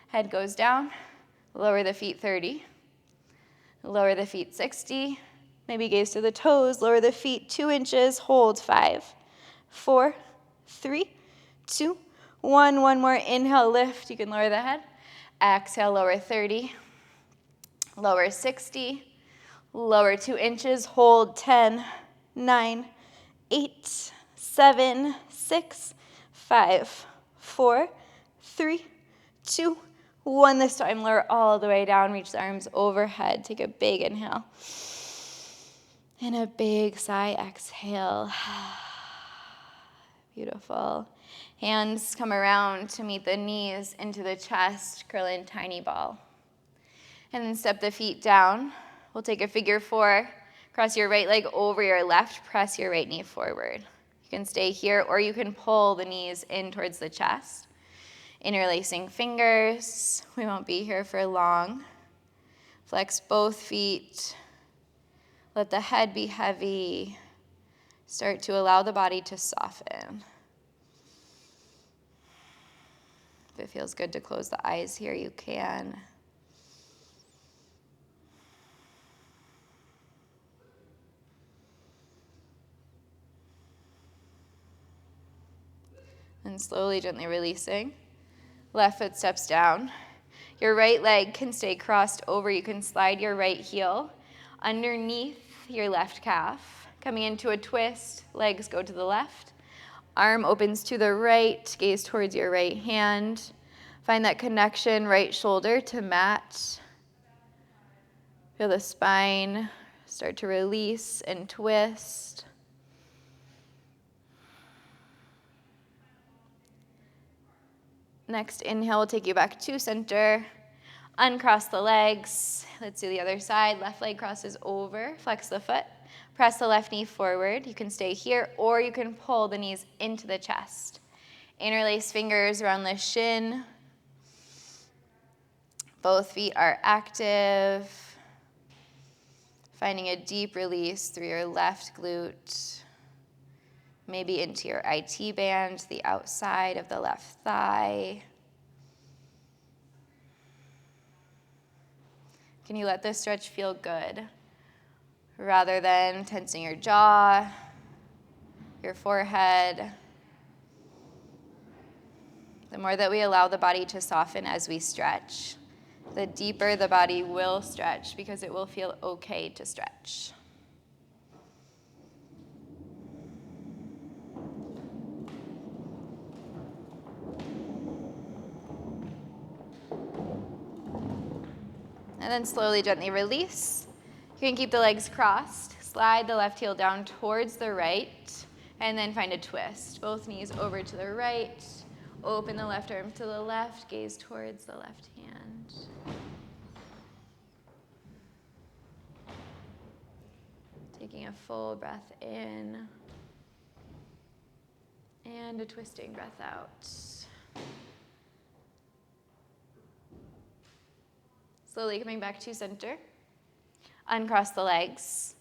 Head goes down. Lower the feet 30. Lower the feet 60. Maybe gaze to the toes. Lower the feet 2 inches. Hold 5, 4, 3, 2, 1. One more. Inhale, lift. You can lower the head. Exhale, lower 30. Lower 60. Lower 2 inches. Hold 10, 9, 8, 7, 6, 5, 4, 3, 2, 1. This time, lower all the way down. Reach the arms overhead. Take a big inhale. And a big sigh, exhale. Beautiful. Hands come around to meet the knees into the chest, curl in tiny ball. And then step the feet down. We'll take a figure 4. Cross your right leg over your left, press your right knee forward. You can stay here, or you can pull the knees in towards the chest. Interlacing fingers. We won't be here for long. Flex both feet. Let the head be heavy. Start to allow the body to soften. If it feels good to close the eyes here, you can. And slowly, gently releasing. Left foot steps down. Your right leg can stay crossed over. You can slide your right heel underneath your left calf. Coming into a twist, legs go to the left. Arm opens to the right, gaze towards your right hand. Find that connection, right shoulder to mat. Feel the spine start to release and twist. Next inhale will take you back to center. Uncross the legs. Let's do the other side. Left leg crosses over. Flex the foot. Press the left knee forward. You can stay here, or you can pull the knees into the chest. Interlace fingers around the shin. Both feet are active. Finding a deep release through your left glute. Maybe into your IT band, the outside of the left thigh. Can you let this stretch feel good? Rather than tensing your jaw, your forehead. The more that we allow the body to soften as we stretch, the deeper the body will stretch because it will feel okay to stretch. And then slowly, gently release. You can keep the legs crossed. Slide the left heel down towards the right, and then find a twist. Both knees over to the right. Open the left arm to the left. Gaze towards the left hand. Taking a full breath in. And a twisting breath out. Slowly coming back to center. Uncross the legs.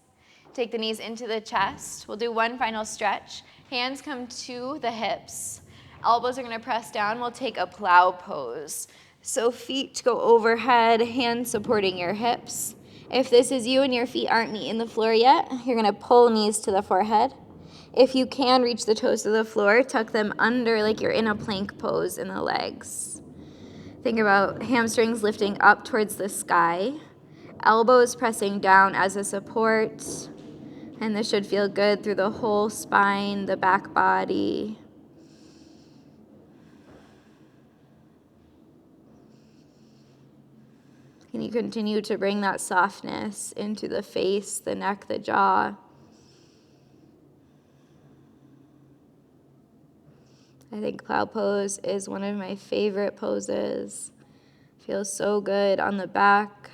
Take the knees into the chest. We'll do one final stretch. Hands come to the hips. Elbows are going to press down. We'll take a plow pose. So feet go overhead, hands supporting your hips. If this is you and your feet aren't meeting the floor yet, you're going to pull knees to the forehead. If you can reach the toes to the floor, tuck them under like you're in a plank pose in the legs. Think about hamstrings lifting up towards the sky, elbows pressing down as a support, and this should feel good through the whole spine, the back body. Can you continue to bring that softness into the face, the neck, the jaw? I think Plow Pose is one of my favorite poses. Feels so good on the back.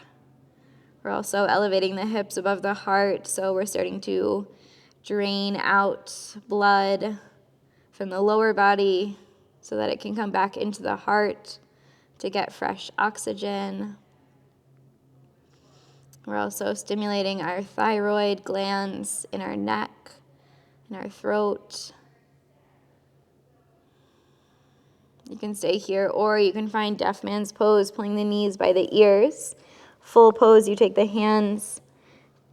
We're also elevating the hips above the heart, so we're starting to drain out blood from the lower body so that it can come back into the heart to get fresh oxygen. We're also stimulating our thyroid glands in our neck, in our throat. You can stay here, or you can find Deaf Man's Pose, pulling the knees by the ears. Full pose, you take the hands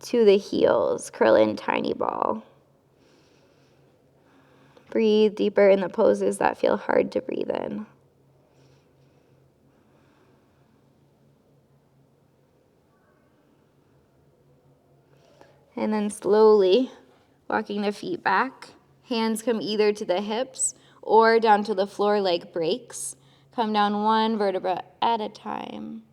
to the heels, curl in tiny ball. Breathe deeper in the poses that feel hard to breathe in. And then slowly walking the feet back. Hands come either to the hips or down to the floor like breaks. Come down one vertebra at a time.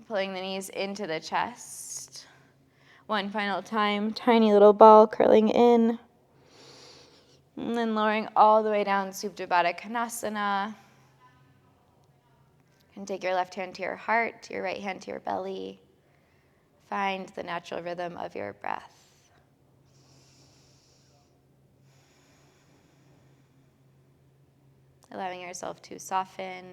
Pulling the knees into the chest. One final time, tiny little ball curling in. And then lowering all the way down, Supta Baddha Konasana. And take your left hand to your heart, your right hand to your belly. Find the natural rhythm of your breath. Allowing yourself to soften.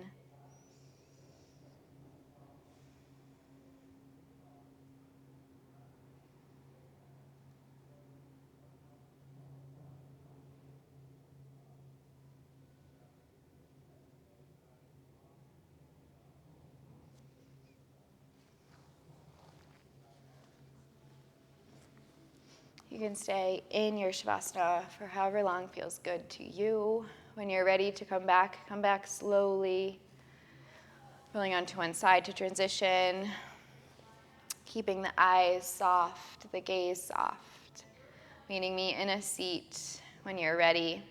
You can stay in your Shavasana for however long feels good to you, When you're ready to come back slowly, rolling onto one side to transition, keeping the eyes soft, the gaze soft, meeting me in a seat when you're ready,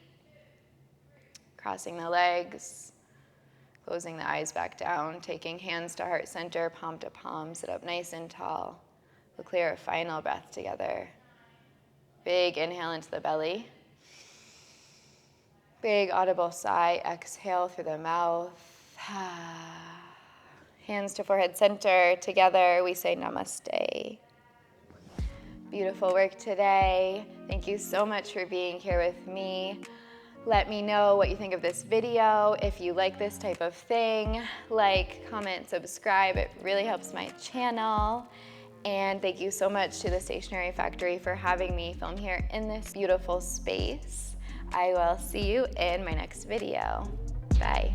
crossing the legs, closing the eyes back down, taking hands to heart center, palm to palm, sit up nice and tall. We'll clear a final breath together. Big inhale into the belly. Big audible sigh, exhale through the mouth. Hands to forehead center. Together we say namaste. Beautiful work today. Thank you so much for being here with me. Let me know what you think of this video. If you like this type of thing, like, comment, subscribe. It really helps my channel. And thank you so much to the Stationery Factory for having me film here in this beautiful space. I will see you in my next video. Bye.